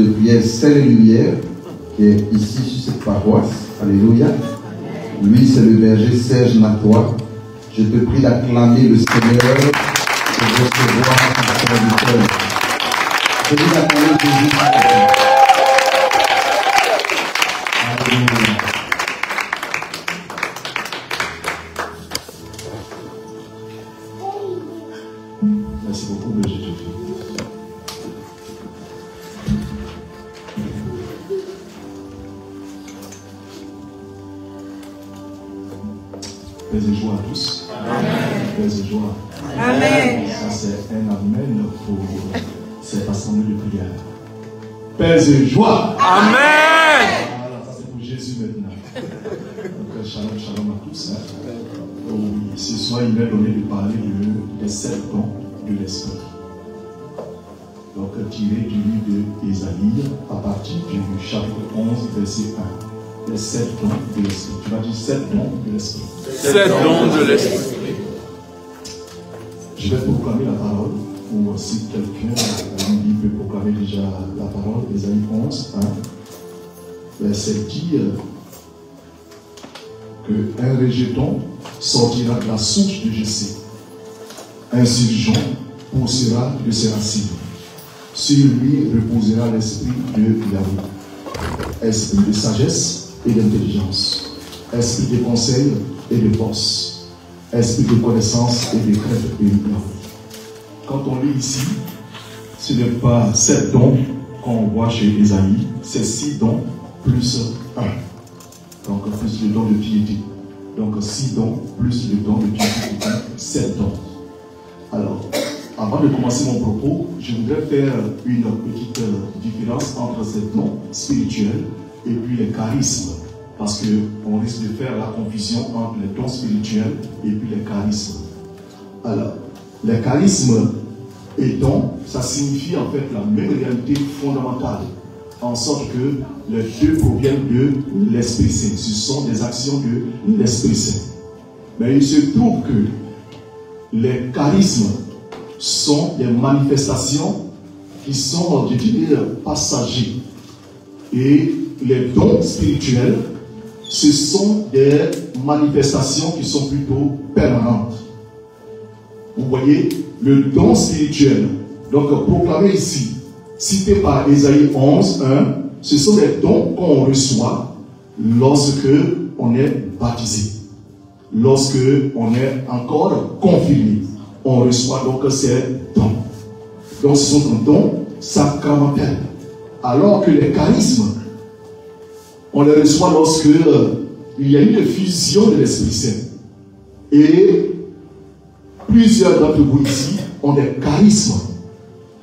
de prière Ciel et Lumière, qui est ici sur cette paroisse. Alléluia. Lui, c'est le berger Serge Natois. Je te prie d'acclamer le Seigneur et de recevoir ton serviteur. Je veux d'acclamer Jésus. Alléluia. Merci beaucoup, berger Jésus. Paix et joie à tous. Amen. Paix et joie. Amen. Ça, c'est un amen pour cette assemblée de prière. Paix et joie. Amen. Voilà, ça c'est pour Jésus maintenant. Donc, shalom, shalom à tous. Donc, ce soir, il m'est donné de parler des 7 dons de l'Esprit. Donc, tiré du livre d'Ésaïe à partir du chapitre 11, verset 1. Les 7 dons de l'Esprit. Tu vas dire 7 dons de l'Esprit. 7 dons de l'Esprit. Je vais proclamer la parole, ou si quelqu'un peut proclamer déjà la parole, Ésaïe 11, 1. Verset dit qu'un rejeton sortira de la source de Jessé. Un surgeon poussera de ses racines. Sur lui reposera l'esprit de Yahweh. Esprit de sagesse et d'intelligence, esprit de conseil et de force, esprit de connaissance et de crainte et d'union. Quand on lit ici, ce n'est pas 7 dons qu'on voit chez Ésaïe, c'est 6 dons plus 1. Donc plus le don de piété. Donc 6 dons plus le don de piété, 7 dons. Alors, avant de commencer mon propos, je voudrais faire une petite différence entre ces dons spirituels et puis les charismes, parce qu'on risque de faire la confusion entre les dons spirituels et puis les charismes. Alors, les charismes et dons, ça signifie en fait la même réalité fondamentale, en sorte que les deux proviennent de l'Esprit Saint. Ce sont des actions de l'Esprit Saint. Mais il se trouve que les charismes sont des manifestations qui sont, je dirais, passagers. Et les dons spirituels, ce sont des manifestations qui sont plutôt permanentes. Vous voyez, le don spirituel, donc proclamé ici, cité par Ésaïe 11, 1, ce sont des dons qu'on reçoit lorsque on est baptisé, lorsque on est encore confirmé. On reçoit donc ces dons. Donc ce sont des dons sacramentels. Alors que les charismes, on les reçoit lorsque il y a une fusion de l'Esprit Saint. Et plusieurs d'entre vous ici ont des charismes.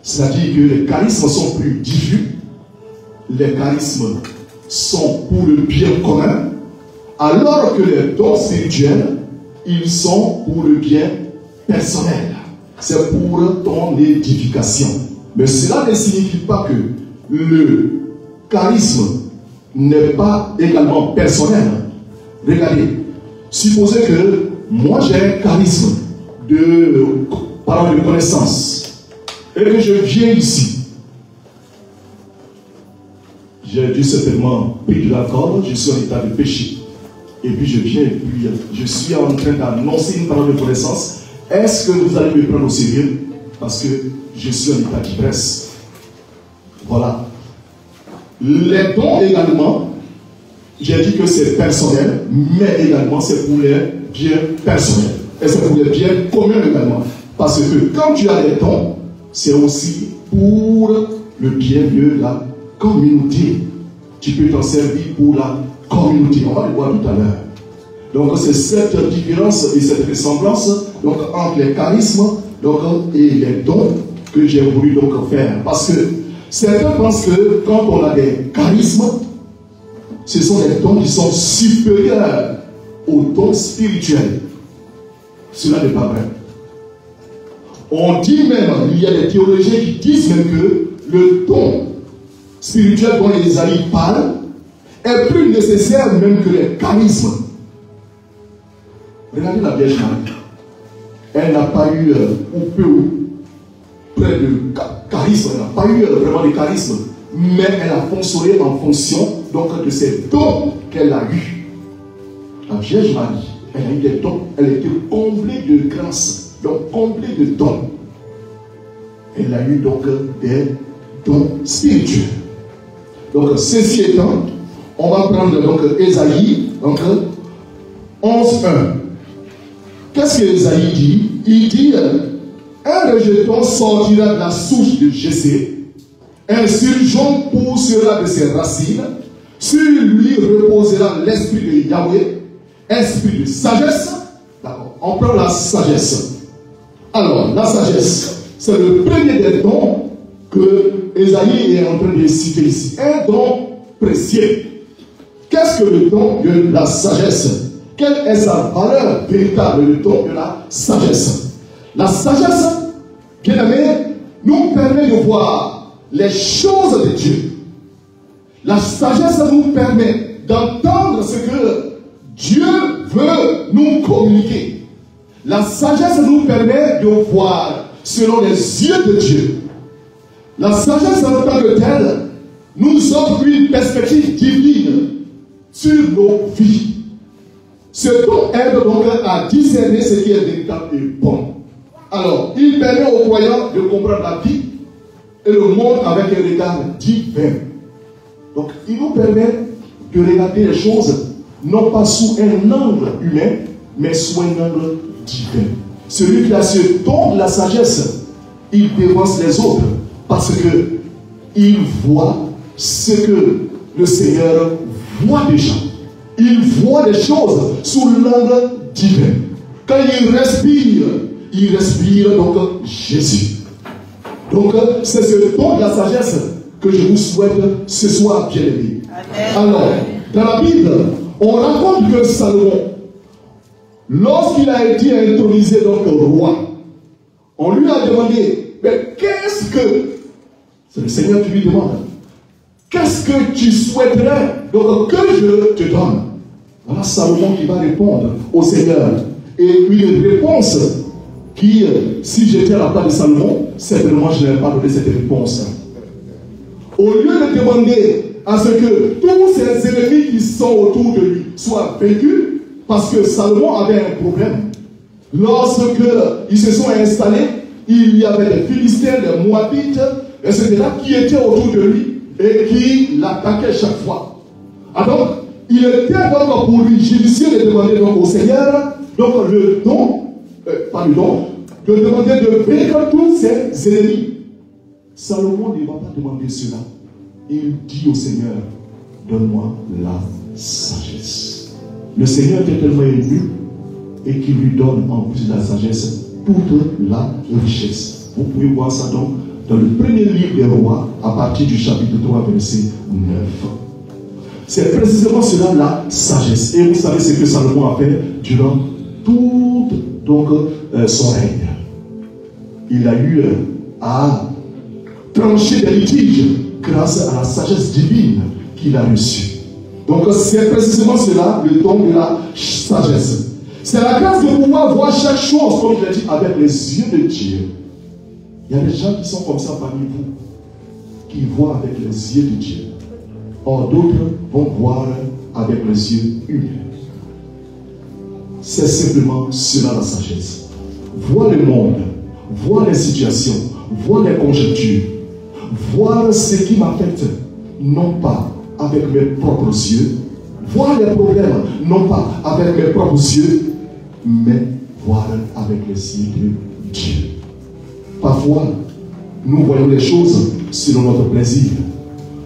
C'est-à-dire que les charismes sont plus diffus. Les charismes sont pour le bien commun. Alors que les dons spirituels, ils sont pour le bien personnel. C'est pour ton édification. Mais cela ne signifie pas que le charisme n'est pas également personnel. Regardez, supposez que moi j'ai un charisme de connaissance et que je viens ici. J'ai dû certainement pris de la corde, je suis en état de péché. Et puis je viens, et puis je suis en train d'annoncer une parole de connaissance. Est-ce que vous allez me prendre au sérieux? Parce que je suis en état d'ivresse. Voilà. Les dons également, j'ai dit que c'est personnel, mais également c'est pour les biens personnels. Et c'est pour les biens communs également. Parce que quand tu as des dons, c'est aussi pour le bien de la communauté. Tu peux t'en servir pour la communauté. On va le voir tout à l'heure. Donc c'est cette différence et cette ressemblance donc, entre les charismes donc, et les dons que j'ai voulu donc faire. Parce que certains pensent que quand on a des charismes, ce sont des dons qui sont supérieurs aux dons spirituels. Cela n'est pas vrai. On dit même, il y a des théologiens qui disent même que le don spirituel dont Ésaïe parle est plus nécessaire même que les charismes. Regardez la Vierge Marie. Elle n'a pas eu, ou peu, près de charisme, elle n'a pas eu vraiment de charisme mais elle a fonctionné en fonction donc, de ces dons qu'elle a eus. La Vierge Marie, elle a eu des dons, elle était comblée de grâce, donc comblée de dons. Elle a eu donc des dons spirituels. Donc, ceci étant, on va prendre donc Ésaïe, donc 11:1. Qu'est-ce que Ésaïe dit? Il dit un rejeton sortira de la souche de Jessé, un surgeon poussera de ses racines, sur lui reposera l'esprit de Yahweh, esprit de sagesse. D'accord, on prend la sagesse. Alors, la sagesse, c'est le premier des dons que Ésaïe est en train de citer ici. Un don précieux. Qu'est-ce que le don de la sagesse? Quelle est sa valeur véritable, le don de la sagesse? La sagesse, bien aimé, nous permet de voir les choses de Dieu. La sagesse nous permet d'entendre ce que Dieu veut nous communiquer. La sagesse nous permet de voir selon les yeux de Dieu. La sagesse en tant que telle nous offre une perspective divine sur nos vies. Ce don aide donc à discerner ce qui est véritable et bon. Alors, il permet aux croyants de comprendre la vie et le monde avec un regard divin. Donc, il nous permet de regarder les choses non pas sous un angle humain, mais sous un angle divin. Celui qui a ce don de la sagesse, il dévance les autres parce qu'il voit ce que le Seigneur voit déjà. Il voit les choses sous l'angle divin. Quand il respire donc Jésus. Donc, c'est ce don de la sagesse que je vous souhaite ce soir, bien-aimés. Alors, dans la Bible, on raconte que Salomon, lorsqu'il a été intronisé donc au roi, on lui a demandé, mais qu'est-ce que, c'est le Seigneur qui lui demande, qu'est-ce que tu souhaiterais donc que je te donne? Voilà Salomon qui va répondre au Seigneur. Et une réponse qui, si j'étais à la place de Salomon, certainement je n'aurais pas donné cette réponse. Au lieu de demander à ce que tous ces ennemis qui sont autour de lui soient vaincus, parce que Salomon avait un problème. Lorsque ils se sont installés, il y avait des Philistins, des Moabites, etc., qui étaient autour de lui et qui l'attaquaient chaque fois. Alors, il était donc pour lui judicieux de demander donc au Seigneur donc le don, de demander de vaincre tous ses ennemis. Salomon ne va pas demander cela. Il dit au Seigneur, donne-moi la sagesse. Le Seigneur est tellement ému et qu'il lui donne en plus de la sagesse toute la richesse. Vous pouvez voir ça donc dans le premier livre des rois à partir du chapitre 3 verset 9. C'est précisément cela la sagesse. Et vous savez ce que Salomon a fait durant tout donc, son règne. Il a eu à trancher des litiges grâce à la sagesse divine qu'il a reçue. Donc c'est précisément cela, le don de la sagesse. C'est la grâce de pouvoir voir chaque chose, comme je l'ai dit, avec les yeux de Dieu. Il y a des gens qui sont comme ça parmi vous, qui voient avec les yeux de Dieu. Or d'autres vont voir avec les yeux humains. C'est simplement cela la sagesse. Voir le monde, voir les situations, voir les conjonctures, voir ce qui m'affecte, non pas avec mes propres yeux, voir les problèmes, non pas avec mes propres yeux, mais voir avec les yeux de Dieu. Parfois, nous voyons les choses selon notre plaisir.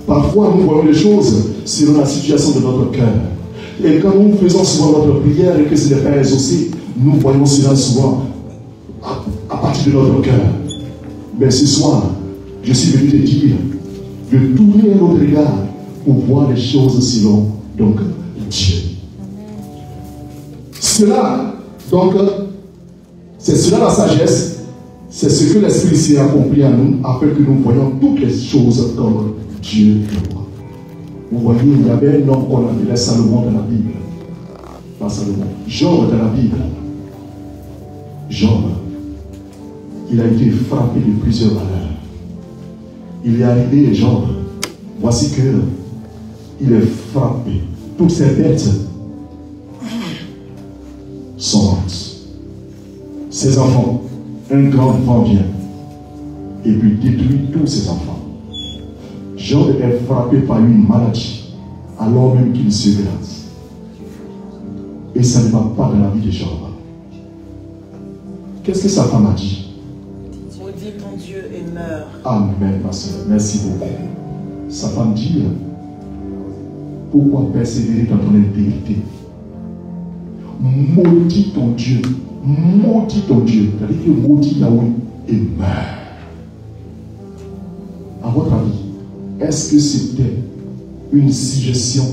Parfois, nous voyons les choses selon la situation de notre cœur. Et quand nous faisons souvent notre prière et que ce n'est pas exaucé, nous voyons cela souvent à partir de notre cœur. Mais ce soir, je suis venu te dire de tourner notre regard pour voir les choses selon donc Dieu. Cela, donc, c'est cela la sagesse, c'est ce que l'Esprit s'est accompli à nous, afin que nous voyons toutes les choses comme Dieu le voit. Vous voyez, il y avait un homme qu'on appelait Salomon dans la Bible. Pas Salomon, Job dans la Bible. Job, il a été frappé de plusieurs malheurs. Il est arrivé, Job, voici que il est frappé. Toutes ces bêtes sont mortes. Ses enfants, un grand vent vient et puis détruit tous ses enfants. Job est frappé par une maladie alors même qu'il se grâce. Et ça ne va pas dans la vie de Job. Qu'est-ce que sa femme a dit? Maudis ton Dieu et meurs. Amen, ma soeur. Merci beaucoup. Sa femme dit, pourquoi persévérer dans ton intégrité? Maudis ton Dieu. Maudis ton Dieu. C'est-à-dire que maudit Yahweh et meurt. À votre avis, est-ce que c'était une suggestion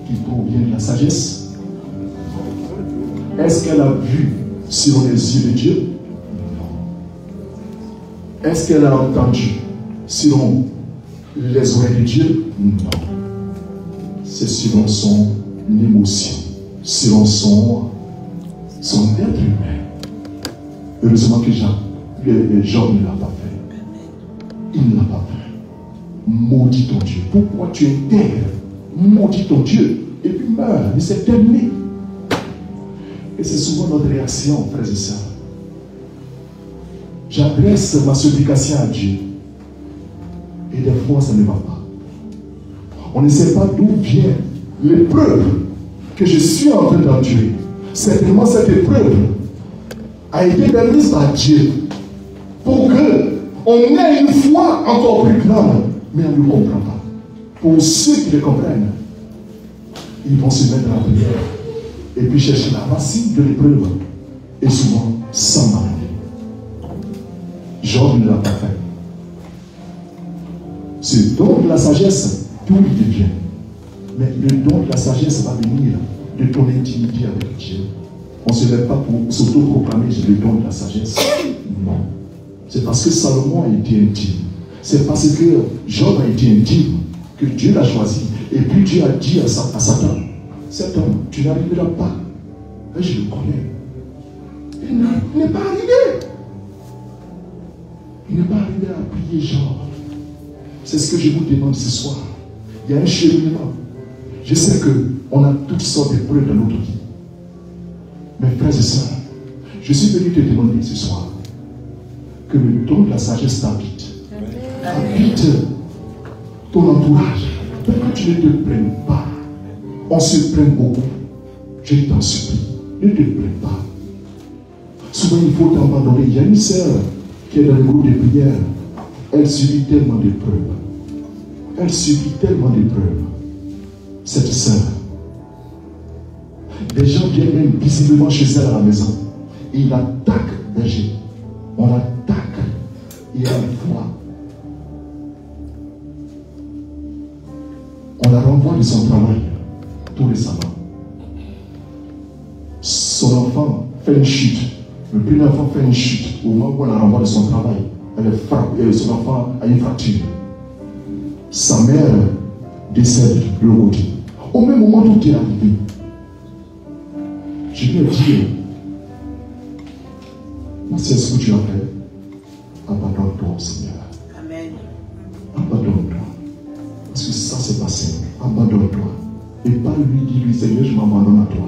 qui provient de la sagesse? Est-ce qu'elle a vu selon les yeux de Dieu? Non. Est-ce qu'elle a entendu selon les oreilles de Dieu? Non. C'est selon son émotion, selon son être humain. Heureusement que Job ne l'a pas fait. Il ne l'a pas fait. Maudis ton Dieu. Pourquoi tu intègres? Maudis ton Dieu. Et puis meurs. Et c'est terminé. Et c'est souvent notre réaction, frères et sœurs. J'adresse ma supplication à Dieu. Et des fois, ça ne va pas. On ne sait pas d'où vient l'épreuve que je suis en train d'endurer. Certainement, cette épreuve a été permise par Dieu pour qu'on ait une foi encore plus grande. Mais on ne comprend pas. Pour ceux qui le comprennent, ils vont se mettre à la prière et puis chercher la racine de l'épreuve. Et souvent, sans m'arrêter. Job ne l'a pas fait. Ce don de la sagesse, tout lui devient. Mais le don de la sagesse va venir de ton intimité avec Dieu. On ne se lève pas pour s'auto-proclamer le don de la sagesse. Non. C'est parce que Salomon a été intime. C'est parce que Job a été intime que Dieu l'a choisi. Et puis Dieu a dit à Satan, cet homme, tu n'arriveras pas. Et je le connais. Il n'est pas arrivé. Il n'est pas arrivé à prier Job. C'est ce que je vous demande ce soir. Il y a un cheminement. Je sais qu'on a toutes sortes d'épreuves dans notre vie. Mais frères et sœurs, je suis venu te demander ce soir que le don de la sagesse t'habite. Habite ton entourage. Pour que tu ne te prennes pas. On se prenne beaucoup. Je t'en supplie. Ne te prenne pas. Souvent il faut t'abandonner. Il y a une sœur qui est dans le groupe de prière. Elle subit tellement d'épreuves. Elle subit tellement d'épreuves. Cette sœur. Les gens viennent même visiblement chez elle à la maison. Et ils attaquent berger. On l'attaque. Et à la fois, on la renvoie de son travail tout récemment. Son enfant fait une chute. Le premier enfant fait une chute. Au moment où on la renvoie de son travail, elle est frappée, son enfant a une fracture. Sa mère décède de l'autre côté. Au même moment où tout est arrivé, je lui ai dit, c'est ce que tu as fait. Abandonne-toi au Seigneur. Amen. Abandonne-toi. Parce que ça c'est passé. Abandonne-toi. Et pas lui dire, lui Seigneur, je m'abandonne à toi.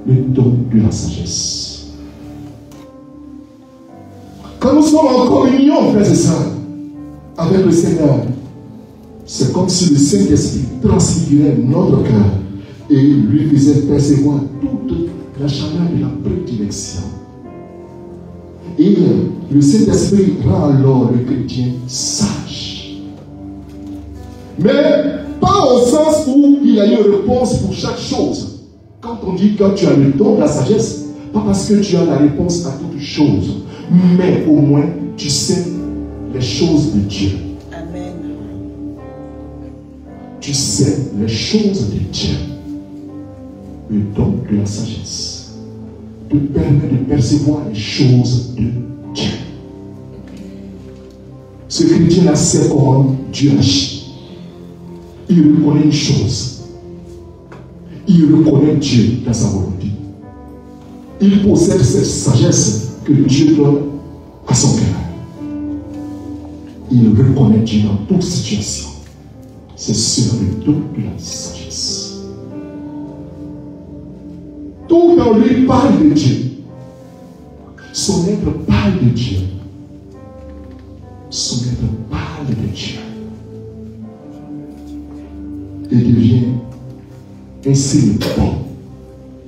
Le don de la sagesse. Quand nous sommes en communion, frères et sœurs, avec le Seigneur, c'est comme si le Saint-Esprit transfigurait notre cœur et lui faisait percevoir toute la chaleur de la prédilection. Et le Saint-Esprit rend alors le chrétien sage. Mais pas au sens où il y a une réponse pour chaque chose. Quand on dit que tu as le don de la sagesse, pas parce que tu as la réponse à toutes choses, mais au moins tu sais les choses de Dieu. Amen. Tu sais les choses de Dieu. Le don de la sagesse te permet de percevoir les choses de Dieu. Ce chrétien-là sait comment Dieu agit. Il reconnaît une chose. Il reconnaît Dieu dans sa volonté. Il possède cette sagesse que Dieu donne à son cœur. Il reconnaît Dieu dans toute situation. c'est sur le don de la sagesse. Tout dans lui parle de Dieu. Son être parle de Dieu. Son être parle de Dieu. Et devient ainsi le bon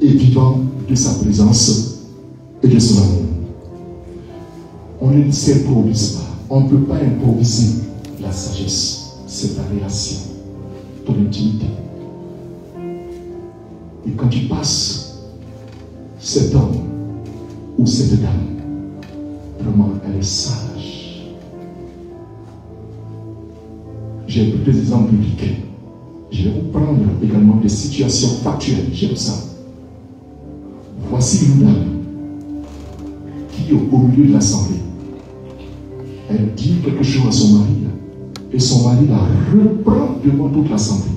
et vivant de sa présence et de son amour. On ne s'improvise pas. On ne peut pas improviser la sagesse. C'est ta relation, ton intimité. Et quand tu passes cet homme ou cette dame, vraiment, elle est sage. J'ai pris des exemples bibliques. Je vais vous prendre également des situations factuelles. J'aime ça. Voici une dame qui est au milieu de l'assemblée. Elle dit quelque chose à son mari et son mari la reprend devant toute l'assemblée.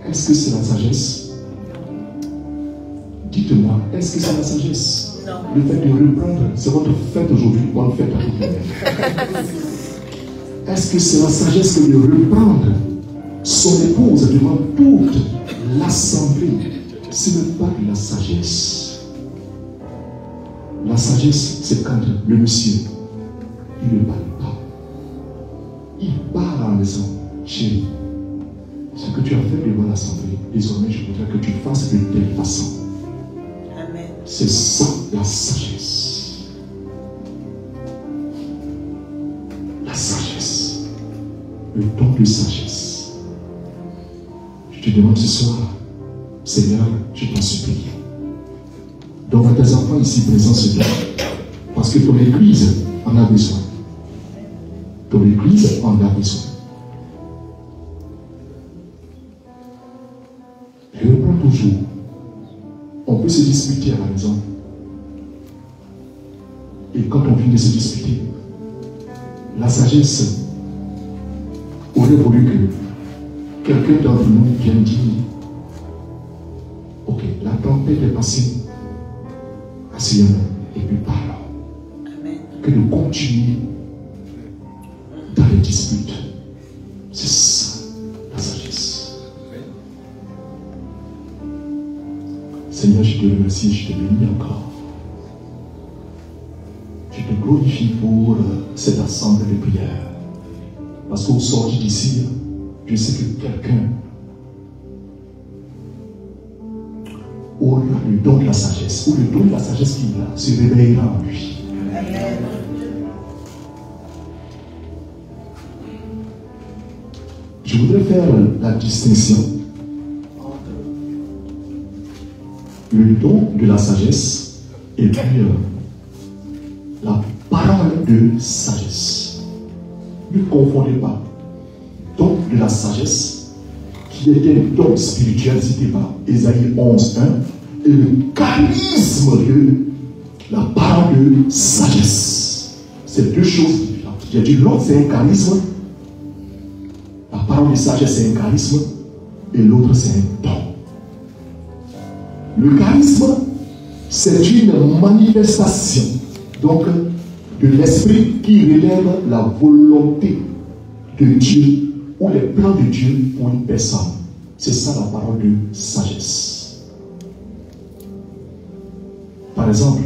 Est-ce que c'est la sagesse? Dites-moi, est-ce que c'est la sagesse? Non. Le fait de reprendre, c'est votre fête aujourd'hui, bonne fête à toutes les Est-ce que c'est la sagesse que de reprendre son épouse devant toute l'assemblée? Ce n'est pas de la sagesse. La sagesse, c'est quand le monsieur, il ne parle pas. Il parle en disant, chérie, ce que tu as fait devant l'assemblée, désormais je voudrais que tu fasses de telle façon. Amen. C'est ça la sagesse. La sagesse. Le don de sagesse. Je te demande ce soir, Seigneur, je t'en supplie. Donne à tes enfants ici présents ce don. Parce que ton église en a besoin. Ton église en a besoin. Je reprends toujours. On peut se disputer à la maison. Et quand on vient de se disputer, la sagesse aurait voulu que quelqu'un d'entre nous vienne dire, ok, la tempête est passée, asseyons-nous et puis parlons. Amen. Que de continuer dans les disputes. C'est ça, la sagesse. Seigneur, je te remercie, je te bénis encore. Je te glorifie pour cette assemblée de prière. Parce qu'au sortir d'ici, je sais que quelqu'un aura le don de la sagesse, ou le don de la sagesse qu'il a se réveillera en lui. Amen. Je voudrais faire la distinction entre le don de la sagesse et puis la parole de sagesse. Ne confondez pas don de la sagesse, qui était un don spirituel, n'hésitez pas, Ésaïe 11:1, et le charisme de la parole de sagesse. C'est deux choses différentes. J'ai dit l'autre c'est un charisme. La parole de sagesse, c'est un charisme, et l'autre, c'est un don. Le charisme, c'est une manifestation, donc, de l'esprit qui relève la volonté de Dieu ou les plans de Dieu pour une personne. C'est ça la parole de sagesse. Par exemple,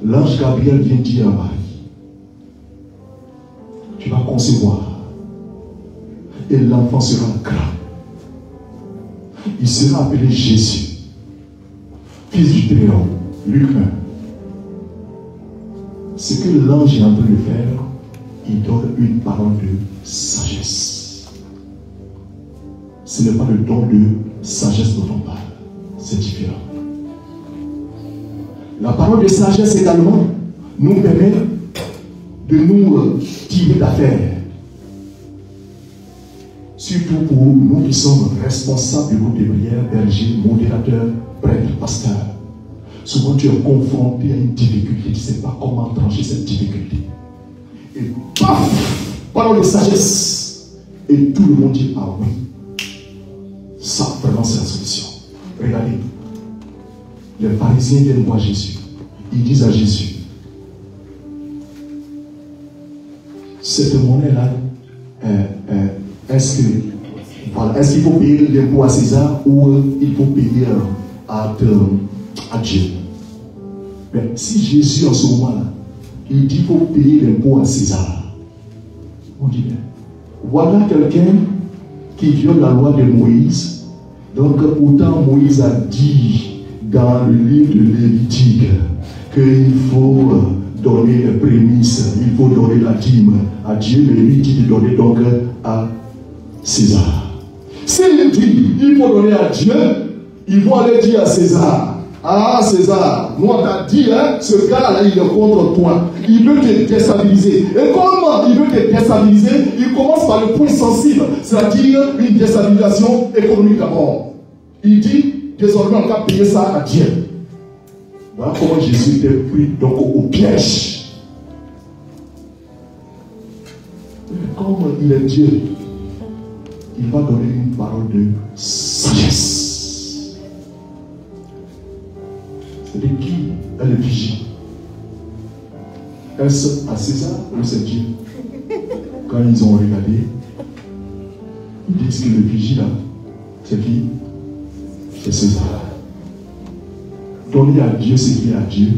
l'ange Gabriel vient dire à Marie, tu vas concevoir. Et l'enfant sera grand. Il sera appelé Jésus, fils du Très-Haut. Luc 1. Ce que l'ange est en train de faire, il donne une parole de sagesse. Ce n'est pas le don de sagesse dont on parle. C'est différent. La parole de sagesse également nous permet de nous tirer d'affaire. Surtout pour nous qui sommes responsables du groupe de prière, bergers, modérateurs, prêtres, pasteurs. Souvent tu es confronté à une difficulté, tu ne sais pas comment trancher cette difficulté. Et paf, parole de sagesse. Et tout le monde dit, ah oui, ça vraiment c'est la solution. Regardez, les pharisiens viennent voir Jésus. Ils disent à Jésus, cette monnaie-là, est-ce que Voilà. Est-ce qu'il faut payer l'impôt à César ou il faut payer à Dieu? Mais si Jésus en ce moment-là, il dit qu'il faut payer l'impôt à César, on dit bien. Voilà quelqu'un qui viole la loi de Moïse. Donc pourtant Moïse a dit dans le livre de Lévitique qu'il faut donner les prémices, il faut donner la dîme à Dieu, mais lui dit de donner donc à César. S'il dit il faut donner à Dieu, ils vont aller dire à César: ah César, nous on t'a dit, hein, ce gars-là il est contre toi, il veut te déstabiliser. Et comment il veut te déstabiliser? Il commence par le point sensible, c'est-à-dire une déstabilisation économique d'abord. Il dit désormais on va payer ça à Dieu. Voilà comment Jésus était pris donc au piège. Comme il est Dieu, il va donner une parole de sagesse. C'est de qui est le vigie? Est-ce à César ou c'est Dieu? Quand ils ont regardé, ils disent que le vigie là, c'est qui? C'est César. Donner à Dieu ce qui est à Dieu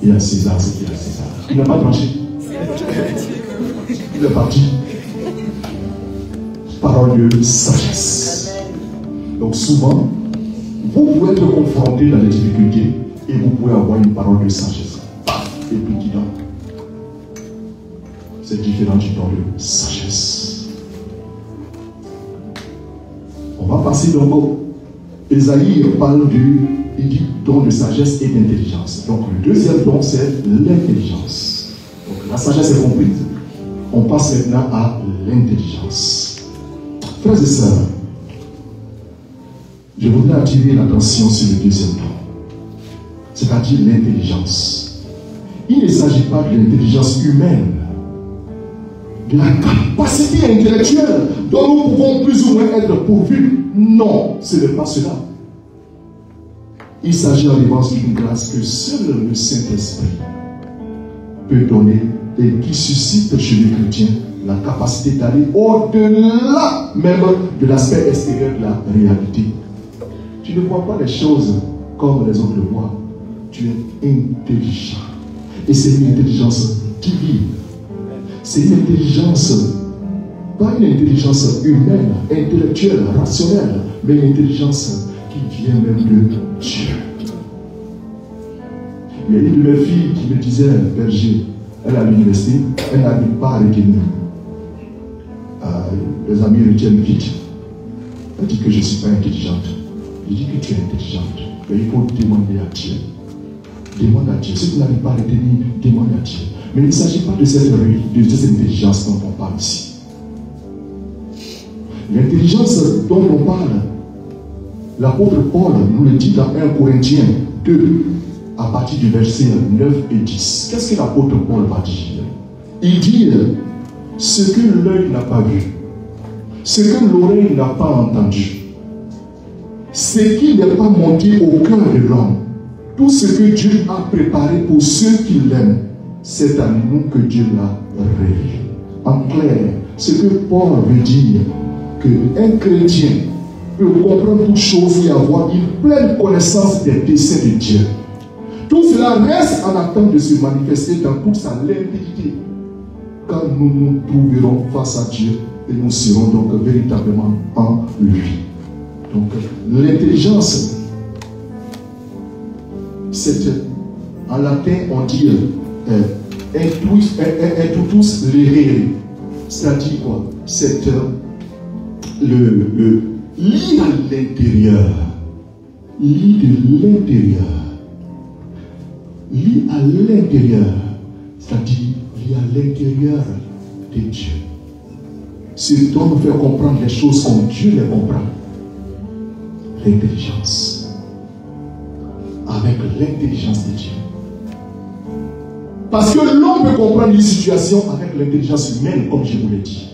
et à César ce qui est à César. Il n'a pas tranché. Il est parti. Parole de sagesse. Donc souvent, vous pouvez être confronté dans les difficultés et vous pouvez avoir une parole de sagesse. Et puis qui donne. C'est différent du don de sagesse. On va passer donc. Esaïe parle il dit don de sagesse et d'intelligence. Donc le deuxième don c'est l'intelligence. Donc la sagesse est comprise. On passe maintenant à l'intelligence. Frères et sœurs, je voudrais attirer l'attention sur le deuxième don, c'est-à-dire l'intelligence. Il ne s'agit pas de l'intelligence humaine, de la capacité intellectuelle dont nous pouvons plus ou moins être pourvus. Non, ce n'est pas cela. Il s'agit en revanche d'une grâce que seul le Saint-Esprit peut donner et qui suscite chez les chrétiens la capacité d'aller au-delà même de l'aspect extérieur de la réalité. Tu ne vois pas les choses comme les autres le voient. Tu es intelligent. Et c'est une intelligence divine. C'est une intelligence, pas une intelligence humaine, intellectuelle, rationnelle, mais une intelligence qui vient même de Dieu. Il y a une de mes filles qui me disait, berger, elle est à l'université, elle n'habite pas à retenir. Les amis retiennent vite. Elle dit que je ne suis pas intelligente. Je dis que tu es intelligente. Mais il faut demander à Dieu. Demande à Dieu. Si tu n'arrives pas à retenir, demande à Dieu. Mais il ne s'agit pas de cette intelligence dont on parle ici. L'intelligence dont on parle, l'apôtre Paul nous le dit dans 1 Corinthiens 2, à partir du verset 9 et 10. Qu'est-ce que l'apôtre Paul va dire? Il dit ce que l'œil n'a pas vu, ce que l'oreille n'a pas entendu, ce qui n'est pas monté au cœur de l'homme, tout ce que Dieu a préparé pour ceux qui l'aiment, c'est à nous que Dieu l'a révélé. En clair, ce que Paul veut dire, qu'un chrétien peut comprendre toutes choses et avoir une pleine connaissance des desseins de Dieu. Tout cela reste en attente de se manifester dans toute sa limpidité. Quand nous nous trouverons face à Dieu et nous serons donc véritablement en lui. Donc l'intelligence, c'est en latin on dit intuitus legere, c'est-à-dire quoi? C'est le lire à l'intérieur, lire de l'intérieur, lire à l'intérieur, c'est-à-dire lire à l'intérieur de Dieu. C'est donc nous faire comprendre les choses comme Dieu les comprend. L'intelligence, avec l'intelligence de Dieu. Parce que l'homme peut comprendre une situation avec l'intelligence humaine, comme je vous l'ai dit.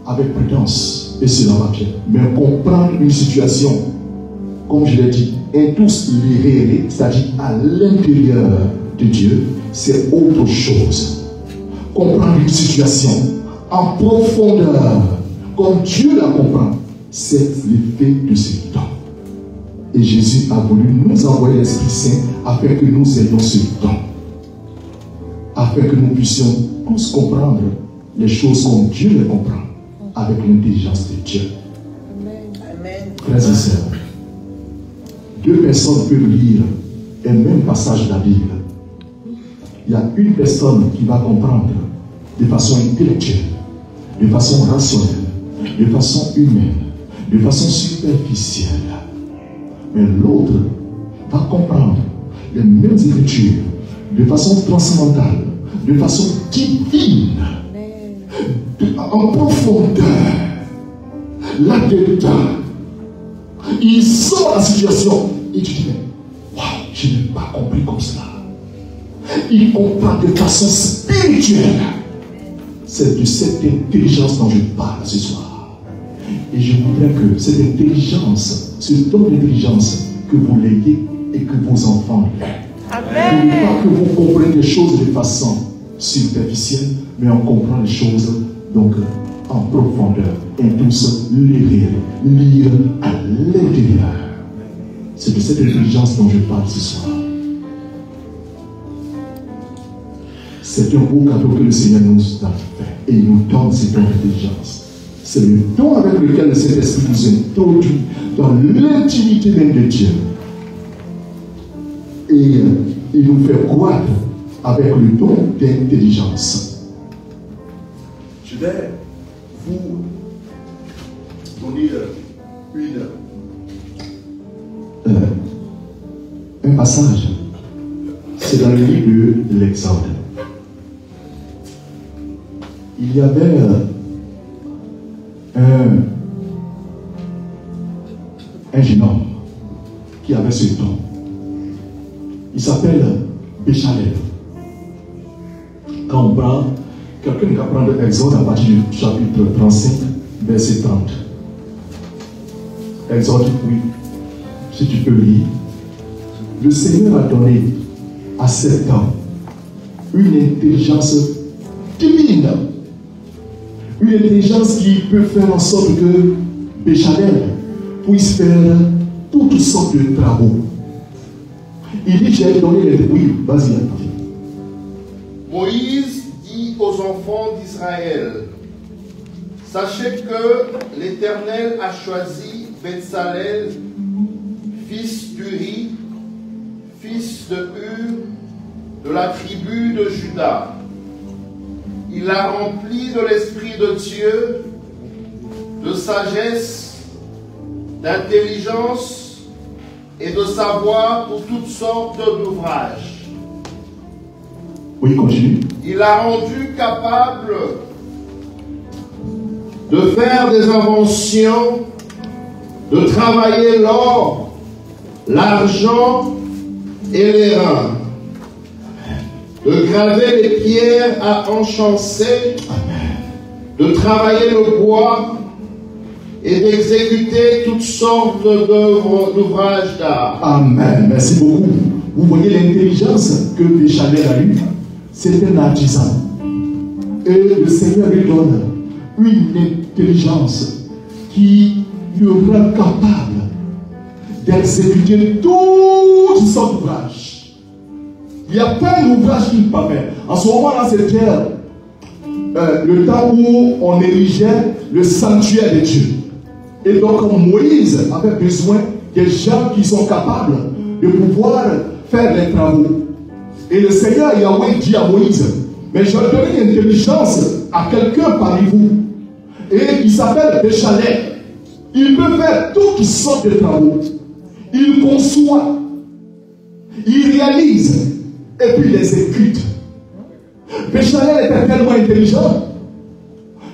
Avec prudence, et cela va bien. Mais comprendre une situation, comme je l'ai dit, tous les réels, c'est-à-dire à l'intérieur de Dieu, c'est autre chose. Comprendre une situation en profondeur, comme Dieu la comprend, c'est l'effet de ce temps. Et Jésus a voulu nous envoyer l'Esprit Saint afin que nous ayons ce temps. Afin que nous puissions tous comprendre les choses comme Dieu les comprend, avec l'intelligence de Dieu. Amen. Frères et sœurs, deux personnes peuvent lire un même passage de la Bible. Il y a une personne qui va comprendre de façon intellectuelle, de façon rationnelle, de façon humaine, de façon superficielle. Mais l'autre va comprendre les mêmes écritures de façon transcendantale, de façon divine, en profondeur, là-dedans. Il sort la situation et tu dis, mais waouh, je n'ai pas compris comme cela. Il comprend de façon spirituelle. C'est de cette intelligence dont je parle ce soir. Et je voudrais que cette intelligence, ce don d'intelligence, que vous l'ayez et que vos enfants l'aient. Amen. Pas que vous compreniez les choses de façon superficielle, mais on comprend les choses donc en profondeur et tous lire à l'intérieur. C'est de cette intelligence dont je parle ce soir. C'est un beau cadeau que le Seigneur nous a fait et il nous donne cette intelligence. C'est le don avec lequel le Saint-Esprit nous introduit dans l'intimité même de Dieu. Et il nous fait croître avec le don d'intelligence. Je vais vous donner un passage. C'est dans le livre de l'Exode. Il y avait un jeune homme qui avait ce don. Il s'appelle Béchalel. Quand on prend, quelqu'un qui apprend l'Exode à partir du chapitre 35, verset 30. Exode, oui, si tu peux lire. Le Seigneur a donné à cet homme une intelligence divine. Une intelligence qui peut faire en sorte que Béchalel puisse faire toutes sortes de travaux. Il dit, j'ai donné les... Oui, vas-y. Moïse dit aux enfants d'Israël, sachez que l'Éternel a choisi Béchalel, fils d'Uri, fils de Hur, de la tribu de Juda. Il l'a rempli de l'Esprit de Dieu, de sagesse, d'intelligence et de savoir pour toutes sortes d'ouvrages. Oui, continue. Il l'a rendu capable de faire des inventions, de travailler l'or, l'argent et les reins, de graver les pierres à enchâsser, de travailler le bois et d'exécuter toutes sortes d'ouvrages d'art. Amen. Merci beaucoup. Vous voyez l'intelligence que Béchalel a eue. C'est un artisan. Et le Seigneur lui donne une intelligence qui le rend capable d'exécuter toutes sortes d'ouvrages. Il n'y a pas d'ouvrage qu'il ne peut pas faire. En ce moment-là, c'était le temps où on érigeait le sanctuaire de Dieu. Et donc, Moïse avait besoin des gens qui sont capables de pouvoir faire les travaux. Et le Seigneur Yahweh dit à Moïse, mais je vais donner une intelligence à quelqu'un parmi vous. Et il s'appelle Béchalel. Il peut faire toutes sortes de travaux. Il conçoit, il réalise, et puis il les exécute. Béchalel était tellement intelligent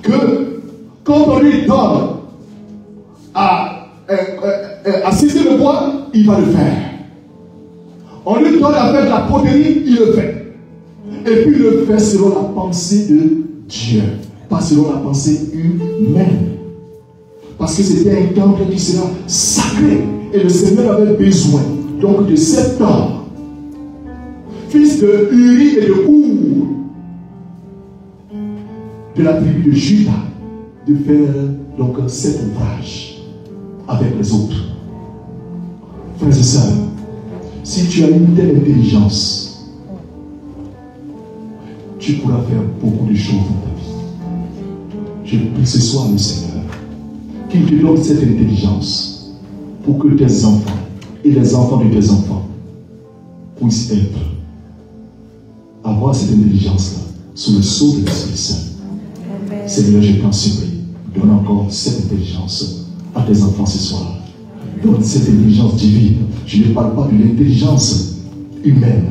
que quand on lui donne à ciser le bois, il va le faire. On lui donne à faire de la poterie, il le fait. Et puis il le fait selon la pensée de Dieu, pas selon la pensée humaine. Parce que c'était un temple qui sera sacré. Et le Seigneur avait besoin donc de cet homme, fils de Uri et de Hur, de la tribu de Juda, de faire donc cet ouvrage avec les autres. Frères et sœurs, si tu as une telle intelligence, tu pourras faire beaucoup de choses dans ta vie. Je prie ce soir le Seigneur qu'il te donne cette intelligence pour que tes enfants et les enfants de tes enfants puissent avoir cette intelligence-là sous le sceau de l'Esprit Saint. Seigneur, je t'en supplie, donne encore cette intelligence à tes enfants ce soir. Donne cette intelligence divine. Je ne parle pas de l'intelligence humaine,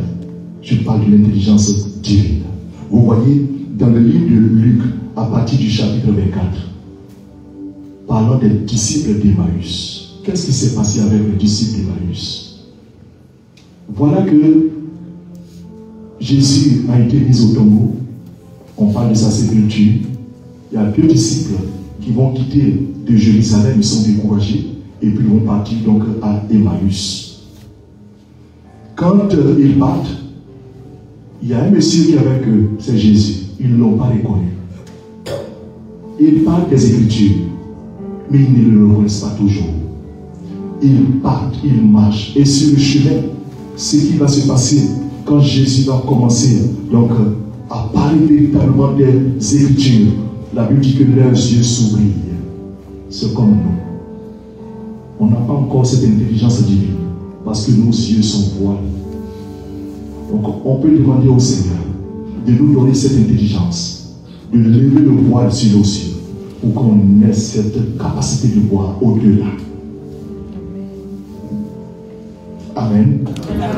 je parle de l'intelligence divine. Vous voyez, dans le livre de Luc, à partir du chapitre 24, parlant des disciples d'Emmaüs. Qu'est-ce qui s'est passé avec les disciples d'Emmaüs? Voilà que Jésus a été mis au tombeau. On parle de sa sépulture. Il y a 2 disciples qui vont quitter de Jérusalem, ils sont découragés, et puis ils vont partir donc à Emmaüs. Quand ils partent, il y a un monsieur qui est avec eux, c'est Jésus. Ils ne l'ont pas reconnu. Ils parlent des Écritures, mais ils ne le reconnaissent pas toujours. Ils partent, ils marchent, et sur le chemin, ce qui va se passer quand Jésus va commencer donc à parler véritablement des Écritures, la Bible dit que leurs yeux s'ouvrent. C'est comme nous. On n'a pas encore cette intelligence divine parce que nos yeux sont voilés. Donc on peut demander au Seigneur de nous donner cette intelligence, de lever le voile sur nos yeux pour qu'on ait cette capacité de voir au-delà. Amen. Amen.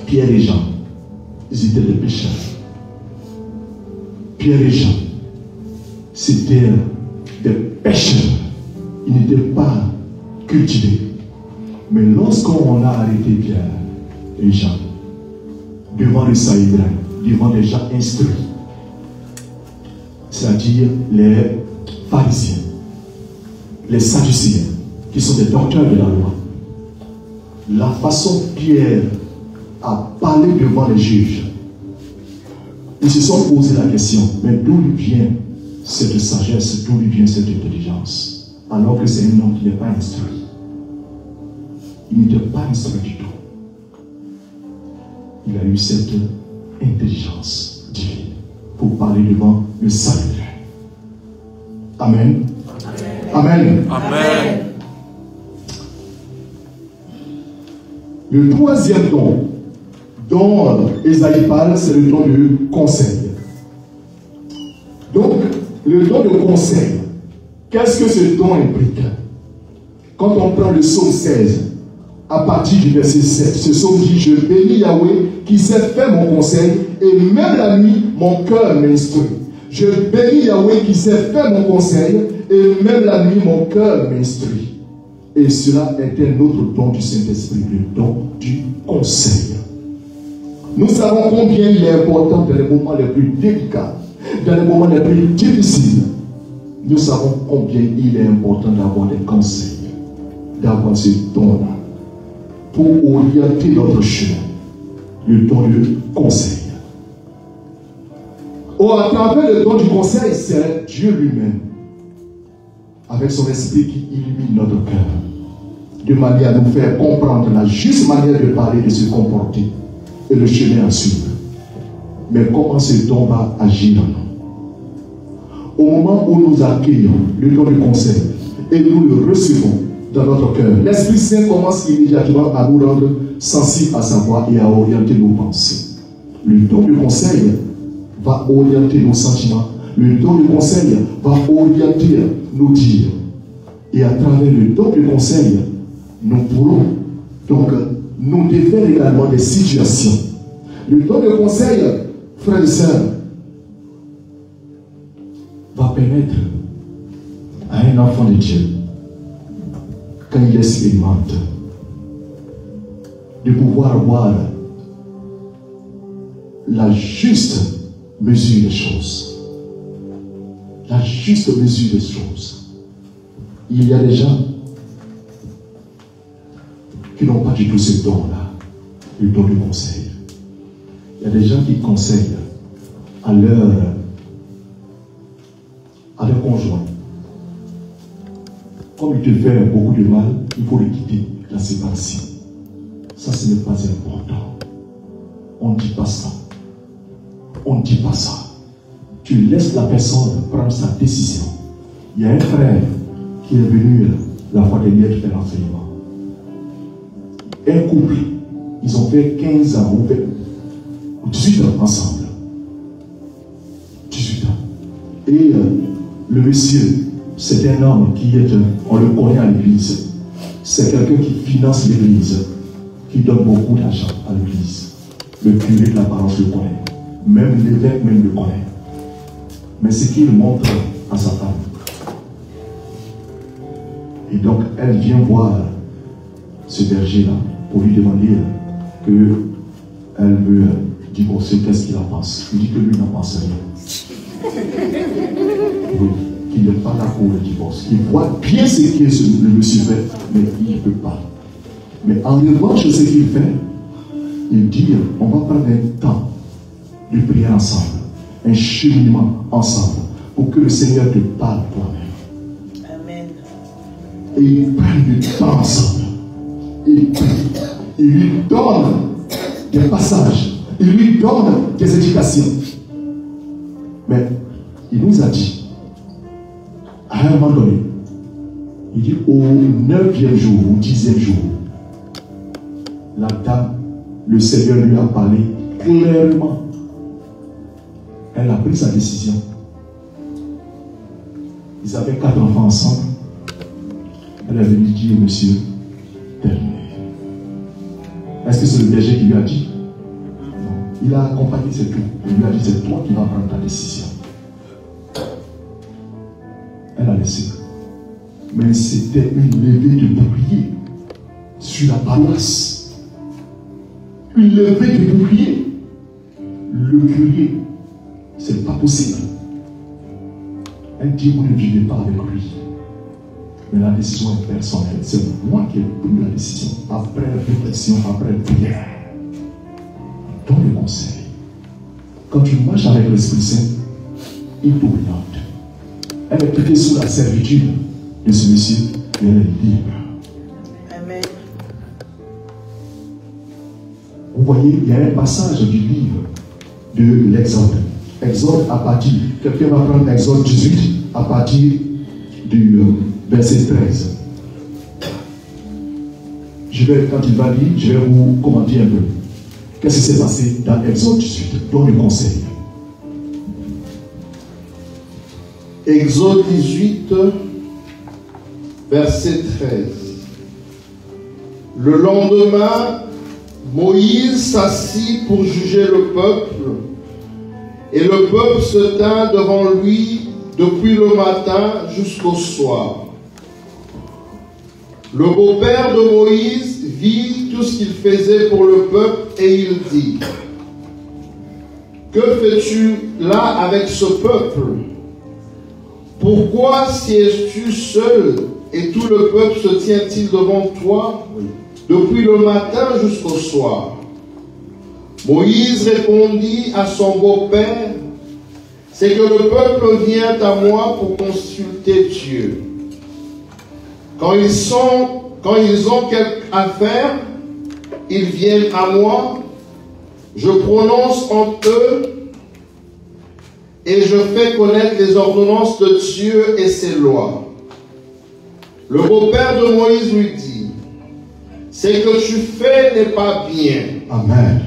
Pierre et Jean, ils étaient des pécheurs. Pierre et Jean, c'était des pécheurs. Ils n'étaient pas cultivés. Mais lorsqu'on a arrêté Pierre et Jean, devant le Sanhédrin, devant les gens instruits, c'est-à-dire les pharisiens, les sadducéens, qui sont des docteurs de la loi, la façon Pierre a parlé devant les juges, ils se sont posé la question, mais d'où lui vient cette sagesse, d'où lui vient cette intelligence, alors que c'est un homme qui n'est pas instruit. Il n'était pas instruit du tout. Il a eu cette intelligence divine pour parler devant le Sanhédrin. Amen. Amen. Amen. Le troisième don dont Ésaïe parle, c'est le don de conseil. Donc, le don de conseil, qu'est-ce que ce don implique? Quand on prend le psaume 16, à partir du verset 7, ce psaume dit: je bénis Yahweh qui sait faire mon conseil, et même la nuit, mon cœur m'instruit. Je bénis Yahweh qui sait faire mon conseil, et même la nuit, mon cœur m'instruit. Et cela est un autre don du Saint-Esprit, le don du conseil. Nous savons combien il est important dans les moments les plus délicats, dans les moments les plus difficiles. Nous savons combien il est important d'avoir des conseils, d'avoir ce don-là, pour orienter notre chemin, le don du conseil. Or, à travers le don du conseil, c'est Dieu lui-même, avec son esprit qui illumine notre cœur, de manière à nous faire comprendre la juste manière de parler, de se comporter, et le chemin à suivre. Mais comment ce don va agir en nous? Au moment où nous accueillons le don du conseil et nous le recevons dans notre cœur, l'Esprit Saint commence immédiatement à nous rendre sensibles à sa voix et à orienter nos pensées. Le don du conseil va orienter nos sentiments. Le don du conseil va orienter nos dires. Et à travers le don du conseil, nous pourrons donc nous défaire également des situations. Le don de conseil, frères et sœurs, va permettre à un enfant de Dieu, quand il expérimente, de pouvoir avoir la juste mesure des choses. La juste mesure des choses. Il y a des gens qui n'ont pas du tout ce don-là, le don du conseil. Il y a des gens qui conseillent à leur conjoint. Comme il te fait beaucoup de mal, il faut le quitter, la séparation. Ça, ce n'est pas important. On ne dit pas ça. On ne dit pas ça. Tu laisses la personne prendre sa décision. Il y a un frère qui est venu la fois dernière faire l'enseignement. Un couple, ils ont fait 15 ans ou 18 ans ensemble. 18 ans. Et le monsieur, c'est un homme qui est, on le connaît à l'église. C'est quelqu'un qui finance l'église, qui donne beaucoup d'argent à l'église. Le curé de la parole le connaît. Même l'évêque même le connaît. Mais ce qu'il montre à sa femme. Et donc, elle vient voir ce berger-là pour lui demander qu'elle veut divorcer, qu'est-ce qu'il en pense. Il dit que lui n'en pense rien. Oui, qu'il n'est pas là pour le divorce. Il voit bien ce que le monsieur fait, mais il ne peut pas. Mais en revanche, ce qu'il fait, il dit, on va prendre un temps de prier ensemble, un cheminement ensemble, pour que le Seigneur te parle toi-même. Amen. Et ils prennent du temps ensemble. Il lui donne des passages, il lui donne des éducations. Mais il nous a dit, à un moment donné, il dit au 9e jour, au 10e jour, la dame, le Seigneur lui a parlé clairement. Elle a pris sa décision. Ils avaient 4 enfants ensemble. Elle avait lui dit, monsieur, terminé. Est-ce que c'est le berger qui lui a dit? Non. Il a accompagné, c'est tout. Il lui a dit, c'est toi qui vas prendre ta décision. Elle a laissé. Mais c'était une levée de bouclier sur la paroisse. Une levée de bouclier. Le curé, c'est pas possible. Elle dit, vous ne vivez pas avec lui. Mais la décision est personnelle. C'est moi qui ai pris la décision. Après réflexion, après prière. Donne le conseil. Quand tu marches avec l'Esprit Saint, il t'oriente. Elle est quittée sous la servitude de ce monsieur et elle est libre. Amen. Vous voyez, il y a un passage du livre de l'Exode. Exode à partir, quelqu'un va prendre Exode 18 à partir du verset 13. Quand il va lire, je vais vous commenter un peu. Qu'est-ce qui s'est passé dans Exode 18? Donne le conseil. Exode 18, verset 13. Le lendemain, Moïse s'assit pour juger le peuple, et le peuple se tint devant lui depuis le matin jusqu'au soir. Le beau-père de Moïse vit tout ce qu'il faisait pour le peuple et il dit: que fais-tu là avec ce peuple? Pourquoi sièges-tu seul et tout le peuple se tient-il devant toi depuis le matin jusqu'au soir? Moïse répondit à son beau-père: c'est que le peuple vient à moi pour consulter Dieu. Quand ils ont quelque affaire, ils viennent à moi, je prononce entre eux et je fais connaître les ordonnances de Dieu et ses lois. Le beau-père de Moïse lui dit: ce que tu fais n'est pas bien. Amen.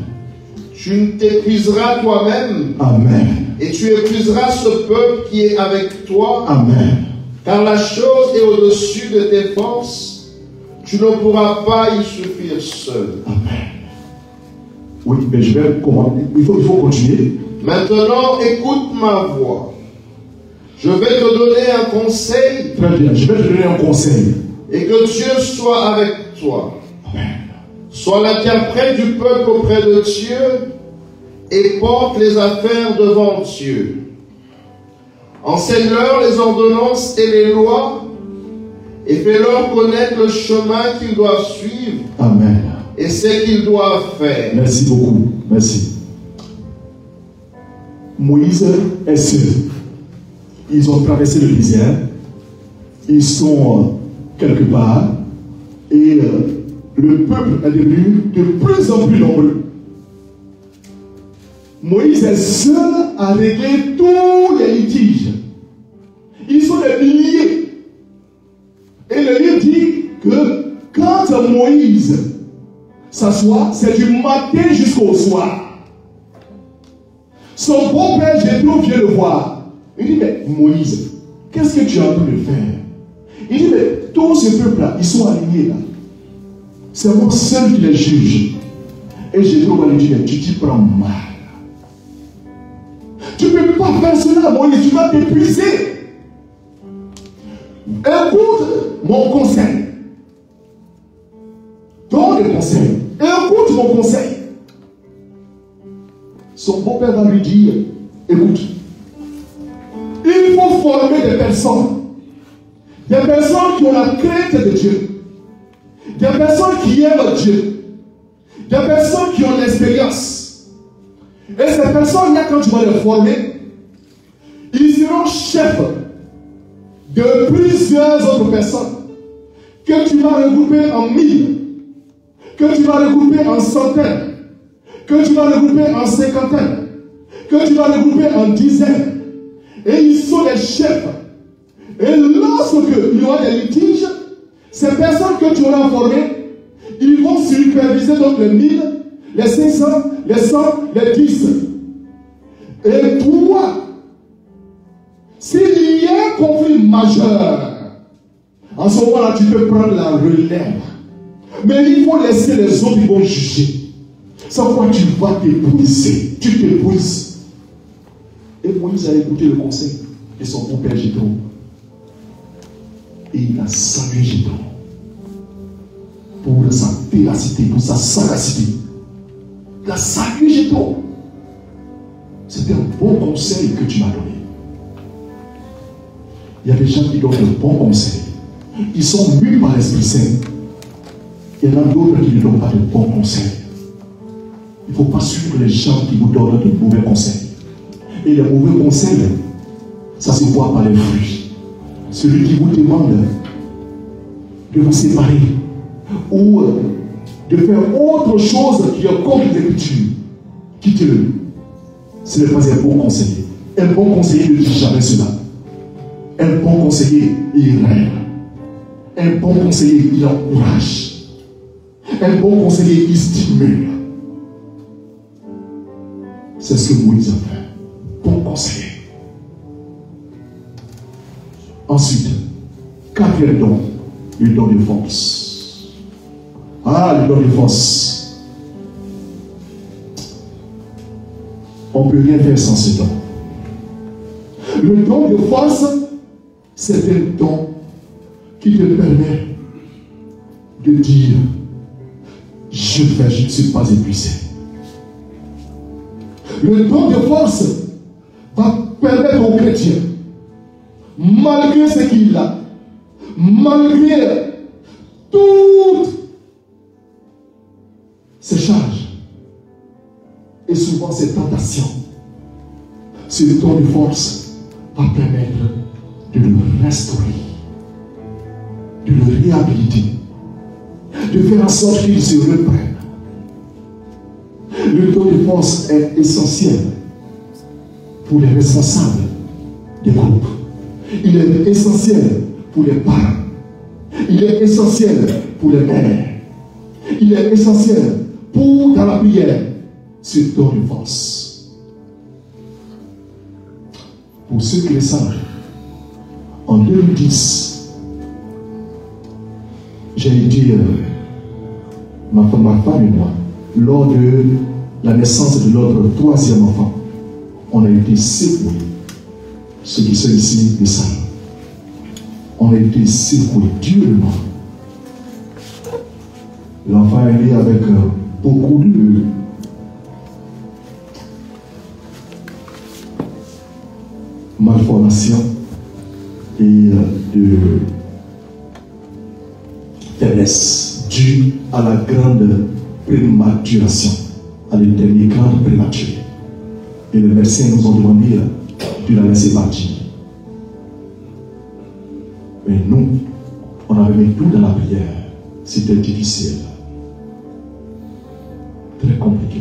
Tu t'épuiseras toi-même. Amen. Et tu épuiseras ce peuple qui est avec toi. Amen. Car la chose est au-dessus de tes forces. Tu ne pourras pas y suffire seul. Amen. Oui, mais je vais commenter. Il faut continuer. Maintenant, écoute ma voix. Je vais te donner un conseil. Très bien, je vais te donner un conseil. Et que Dieu soit avec toi. Amen. Sois l'interprète du peuple auprès de Dieu et porte les affaires devant Dieu. Enseigne-leur les ordonnances et les lois et fais-leur connaître le chemin qu'ils doivent suivre. Amen. Et ce qu'ils doivent faire. Merci beaucoup. Merci. Moïse est seul. Ils ont traversé le désert. Ils sont quelque part. Et le peuple est devenu de plus en plus nombreux. Moïse est seul à régler tous les litiges. Ils sont des milliers. Et le livre dit que quand Moïse s'assoit, c'est du matin jusqu'au soir. Son beau-père Jéthro vient le voir. Il dit, mais Moïse, qu'est-ce que tu es en train de faire? Il dit, mais tout ce peuple-là, ils sont alignés là. C'est moi seul qui les juge. Et Jéthro va lui dire, mais tu t'y prends mal. Tu ne peux pas faire cela, Moïse, tu vas t'épuiser. Écoute mon conseil. Donne le conseil. Écoute mon conseil. Son beau-père va lui dire, écoute, il faut former des personnes qui ont la crainte de Dieu, des personnes qui aiment Dieu, des personnes qui ont l'expérience. Et ces personnes-là, quand tu vas les former, ils seront chefs de plusieurs autres personnes que tu vas regrouper en 1000, que tu vas regrouper en centaines, que tu vas regrouper en cinquantaine, que tu vas regrouper en dizaines. Et ils sont les chefs. Et lorsqu'il y aura des litiges, ces personnes que tu auras formées, ils vont superviser donc les 1000, les 500, les 100, les 10. Et toi, s'il y a un conflit majeur, en ce moment-là, tu peux prendre la relève. Mais il faut laisser les autres qui vont juger. Sans quoi tu vas t'épuiser. Tu t'épuises. Et Moïse a écouté le conseil de son beau-père Jéthro. Et il a salué Jéthro pour sa ténacité, pour sa sagacité. Il a salué Jéthro. C'était un bon conseil que tu m'as donné. Il y a des gens qui donnent de bons conseils. Ils sont mus par l'Esprit Saint. Il y en a d'autres qui ne donnent pas de bons conseils. Il ne faut pas suivre les gens qui vous donnent de mauvais conseils. Et les mauvais conseils, ça se voit par les fruits. Celui qui vous demande de vous séparer ou de faire autre chose qui est contre l'écriture, quittez-le. Ce n'est pas un bon conseiller. Un bon conseiller ne dit jamais cela. Un bon conseiller, il règle. Un bon conseiller, il encourage. Un bon conseiller, il stimule. C'est ce que Moïse a fait. Bon conseiller. Ensuite, quatrième don, le don de force. Ah, le don de force. On ne peut rien faire sans ce don. Le don de force, c'est un don qui te permet de dire, je ne suis pas épuisé. Le don de force va permettre au chrétien, malgré ce qu'il a, malgré toutes ses charges et souvent ses tentations, ce don de force va permettre de le restaurer, de le réhabiliter, de faire en sorte qu'il se reprenne. Le don de force est essentiel pour les responsables des groupes. Il est essentiel pour les parents. Il est essentiel pour les mères. Il est essentiel pour, dans la prière, ce don de force. Pour ceux qui le savent, en 2010, j'ai dit, ma femme et moi, lors de la naissance de notre troisième enfant, on a été secoués. Ceux qui sont ici le savent. On a été secoués durement. L'enfant est né avec beaucoup de malformations et de faiblesse due à la grande prématuration, à l'éternité grande prématurée. Et les médecins nous ont demandé de la laisser partir. Mais nous, on avait mis tout dans la prière. C'était difficile. Très compliqué.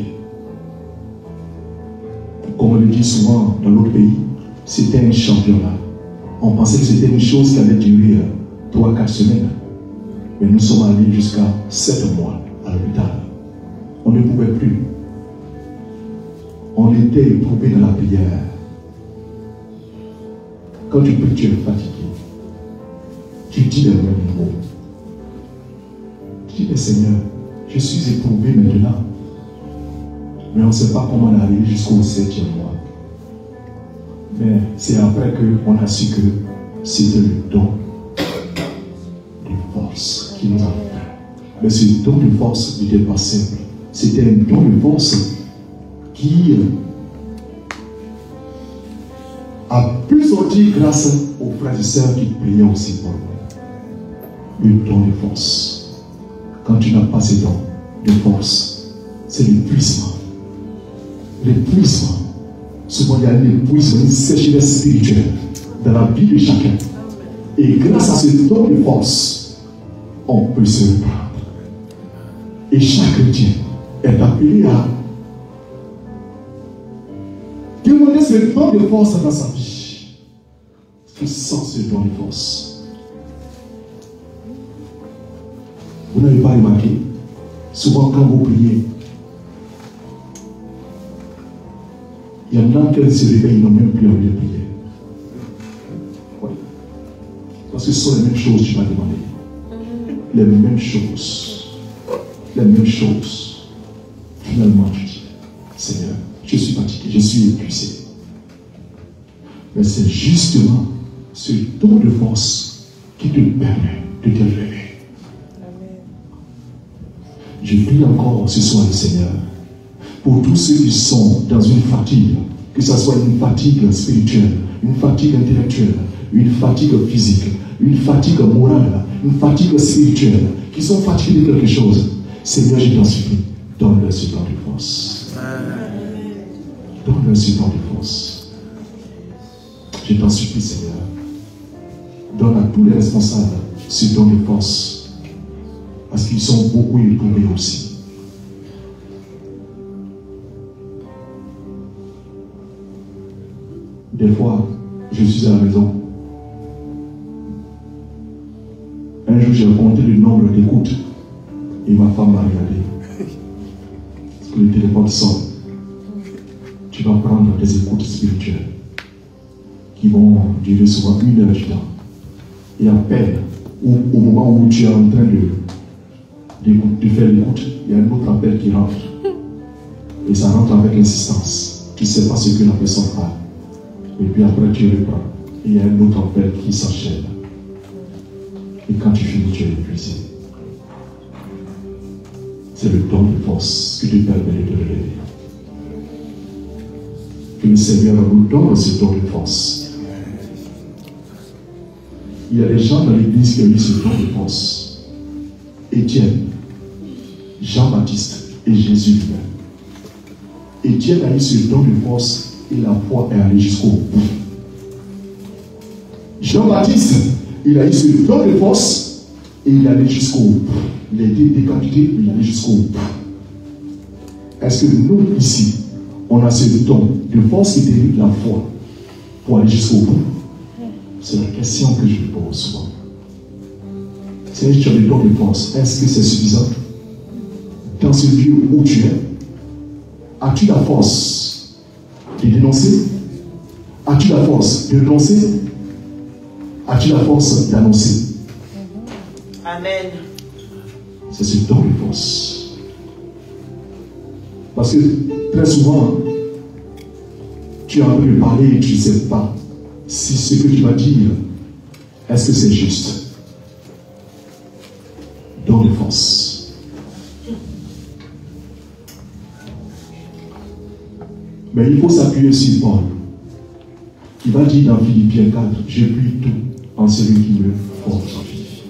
Comme on le dit souvent dans l'autre pays, c'était un championnat. On pensait que c'était une chose qui allait durer 3-4 semaines. Mais nous sommes allés jusqu'à 7 mois à l'hôpital. On ne pouvait plus. On était éprouvé dans la prière. Quand tu pries, tu es fatigué. Tu dis les mêmes mots. Tu dis, mais Seigneur, je suis éprouvé maintenant. Mais on ne sait pas comment on est arrivé jusqu'au 7e mois. Mais c'est après qu'on a su que c'était le don de force qui nous a fait. Mais ce don de force n'était pas simple. C'était un don de force qui a pu sortir grâce aux frères et sœurs qui priaient aussi pour nous. Le don de force. Quand tu n'as pas ce don de force, c'est l'épuisement. L'épuisement. Souvent il y a un épuisement, une sécheresse spirituelle dans la vie de chacun. Et grâce à ce don de force, on peut se reprendre. Et chaque chrétien est appelé à demander ce don de force dans sa vie. Sans ce don de force, vous n'avez pas remarqué, souvent quand vous priez, il y en a qui se réveillent, ils n'ont même plus envie de prier. Oui. Parce que ce sont les mêmes choses que tu m'as demandé. Les mêmes choses. Les mêmes choses. Finalement, tu dis, Seigneur, je suis fatigué, je suis épuisé. Mais c'est justement ce don de force qui te permet de te lever. Je prie encore ce soir le Seigneur pour tous ceux qui sont dans une fatigue, que ce soit une fatigue spirituelle, une fatigue intellectuelle, une fatigue physique, une fatigue morale, une fatigue spirituelle, qui sont fatigués de quelque chose. Seigneur, je t'en supplie, donne-leur ce don de force. Donne-leur ce don de force. Je t'en supplie, Seigneur. Donne à tous les responsables ce don de force, parce qu'ils sont beaucoup éprouvés aussi. Des fois, je suis à la maison. Un jour, j'ai compté le nombre d'écoutes et ma femme m'a regardé. Parce que le téléphone sonne. Tu vas prendre des écoutes spirituelles qui vont durer souvent 1 heure du temps. Et à peine, au moment où tu es en train de faire l'écoute, il y a un autre appel qui rentre. Et ça rentre avec insistance. Tu ne sais pas ce que la personne parle. Et puis après tu reprends. Et il y a un autre appel qui s'enchaîne. Et quand tu finis, tu es épuisé. C'est le don de force qui te permet de te relever. Que le Seigneur nous donne ce don de force. Il y a des gens dans l'église qui ont eu ce don de force. Étienne, Jean-Baptiste et Jésus lui-même. Étienne a eu ce don de force. Et la foi est allée jusqu'au bout. Jean-Baptiste, il a eu ce don de force et il est allé jusqu'au bout. Il a été décapité, il est allé jusqu'au bout. Est-ce que nous, ici, on a ce don de force qui dérive de la foi pour aller jusqu'au bout? C'est la question que je me pose souvent. Si tu as le don de force, est-ce que c'est suffisant? Dans ce lieu où tu es, as-tu la force de dénoncer? As-tu la force de dénoncer? As-tu la force d'annoncer? Amen. C'est ce don de force. Parce que très souvent, tu es en train de parler et tu ne sais pas si ce que tu vas dire, est-ce que c'est juste? Don de force. Mais il faut s'appuyer sur Paul. Il va dire dans Philippiens 4, je puis tout en celui qui me fortifie.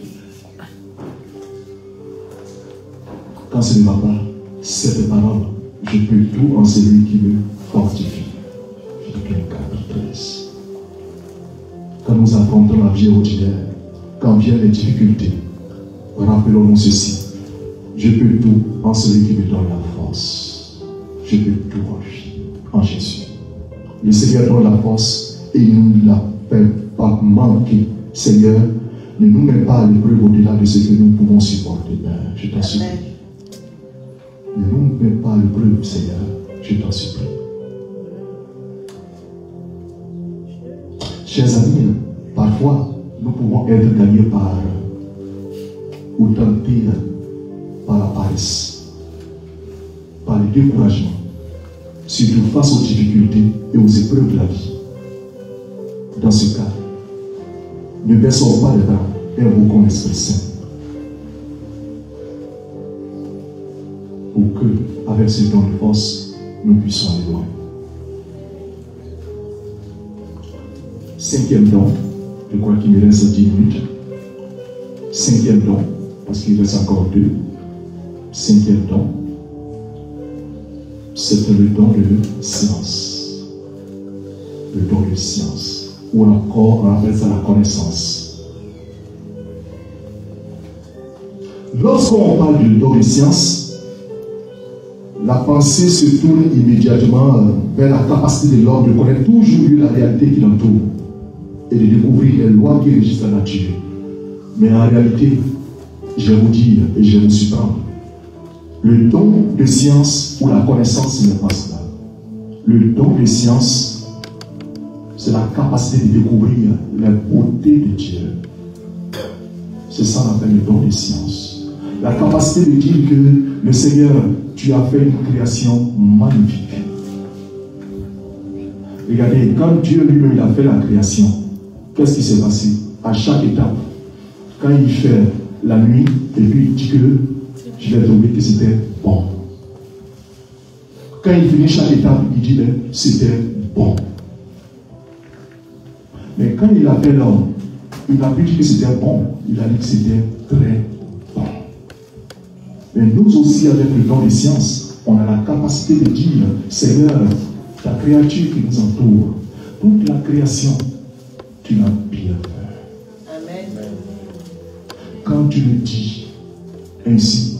Quand ce ne va pas, cette parole, je peux tout en celui qui me fortifie. affrontons la vie ordinaire, quand viennent les difficultés, rappelons-nous ceci. Je peux tout en celui qui me donne la force. Je peux tout en lui, en Jésus. Le Seigneur donne la force et il ne nous la fait pas manquer. Seigneur, ne nous mets pas à l'épreuve au-delà de ce que nous pouvons supporter. Je t'en supplie. Ne nous mets pas à l'épreuve, Seigneur. Je t'en supplie. Chers amis, parfois, nous pouvons être gagnés par ou tentés par la paresse, par le découragement, surtout face aux difficultés et aux épreuves de la vie. Dans ce cas, ne baissons pas les bras et invoquons l'Esprit Saint pour que, avec ce don de force, nous puissions aller loin. Cinquième don, je crois qu'il me reste 10 minutes. Cinquième don, parce qu'il reste encore 2. Cinquième don, c'est le don de science. Le don de science. Ou encore, on appelle ça la connaissance. Lorsqu'on parle du don de science, la pensée se tourne immédiatement vers la capacité de l'homme de connaître toujours mieux la réalité qui l'entoure et de découvrir les lois qui régissent la nature. Mais en réalité, je vais vous dire et je vais vous surprendre. Le don de science ou la connaissance, ce n'est pas cela. Le don de science, c'est la capacité de découvrir la beauté de Dieu. C'est ça qu'on appelle le don de science. La capacité de dire que le Seigneur, tu as fait une création magnifique. Regardez, quand Dieu lui-même a fait la création, qu'est-ce qui s'est passé? À chaque étape, quand il fait la nuit, et puis il dit que je l'ai trouvé que c'était bon. Quand il finit chaque étape, il dit que c'était bon. Mais quand il a fait l'homme, il n'a plus dit que c'était bon, il a dit que c'était très bon. Mais nous aussi, avec le don de science, on a la capacité de dire, Seigneur, ta créature qui nous entoure, toute la création, tu l'as bien fait. Amen. Quand tu le dis ainsi,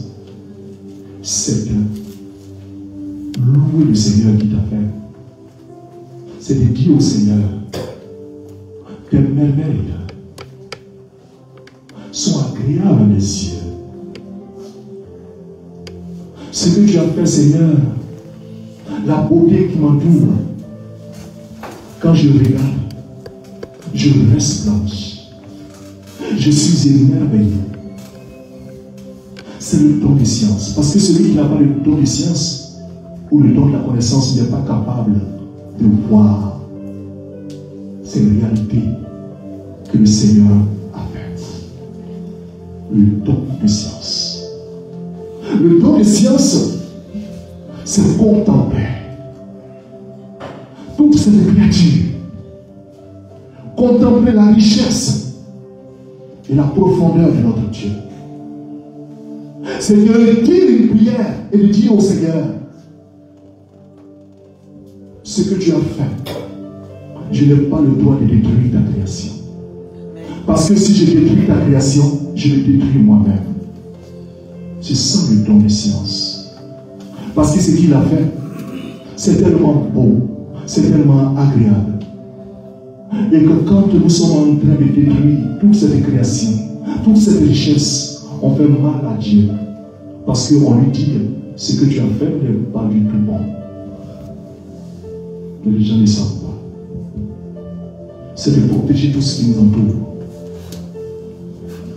c'est de louer le Seigneur qui t'a fait. C'est de dire au Seigneur, tes merveilles sont agréables à mes yeux. Ce que tu as fait, Seigneur, la beauté qui m'entoure, quand je regarde, je resplendis. Je suis émerveillé. C'est le don de science. Parce que celui qui n'a pas le don de science ou le don de la connaissance n'est pas capable de voir ces réalités que le Seigneur a faites. Le don de science. Le don de science, c'est contempler toute cette créature. Contempler la richesse et la profondeur de notre Dieu. C'est de dire une prière et de dire au Seigneur, ce que tu as fait, je n'ai pas le droit de détruire ta création. Parce que si je détruis ta création, je me détruis moi-même. C'est ça le don de science. Parce que ce qu'il a fait, c'est tellement beau, c'est tellement agréable. Et que quand nous sommes en train de détruire toute cette création, toute cette richesse, on fait mal à Dieu. Parce qu'on lui dit, ce que tu as fait n'est pas du tout bon. Mais les gens ne savent pas. C'est de protéger tout ce qui nous entoure.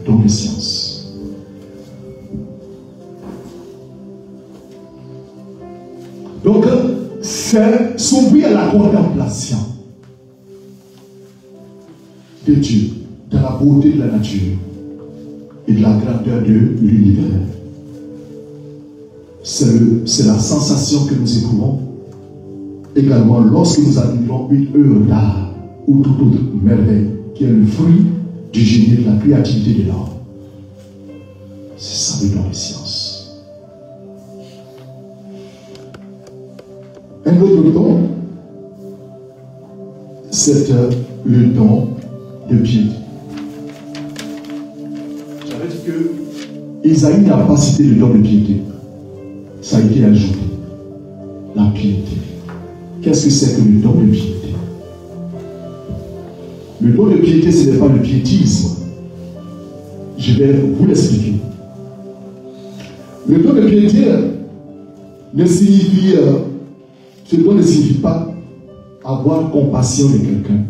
Dans les sciences. Donc, c'est s'ouvrir à la contemplation de Dieu, dans la beauté de la nature et de la grandeur de l'univers. C'est la sensation que nous éprouvons également lorsque nous admirons une œuvre d'art ou toute autre merveille qui est le fruit du génie de la créativité de l'homme. C'est ça le don de science. Un autre don, c'est le don de piété. J'avais dit que Isaïe n'a pas cité le don de piété. Ça a été ajouté. La piété. Qu'est-ce que c'est que le don de piété? Le don de piété, ce n'est pas le piétisme. Je vais vous l'expliquer. Le don de piété ne signifie, ce don ne signifie pas avoir compassion de quelqu'un.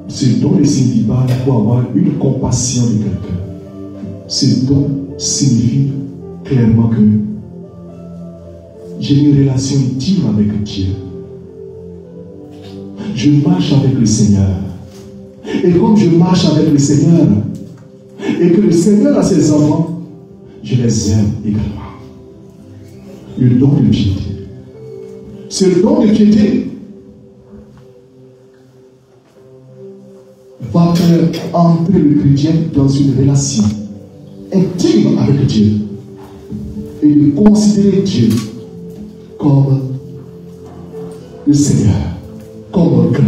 Ce don ne signifie pas avoir une compassion de quelqu'un. Ce don signifie clairement que j'ai une relation intime avec Dieu. Je marche avec le Seigneur. Et comme je marche avec le Seigneur, et que le Seigneur a ses enfants, je les aime également. Le don de piété. Ce don de piété va faire entrer le chrétien dans une relation intime avec Dieu et de considérer Dieu comme le Seigneur, comme un grand,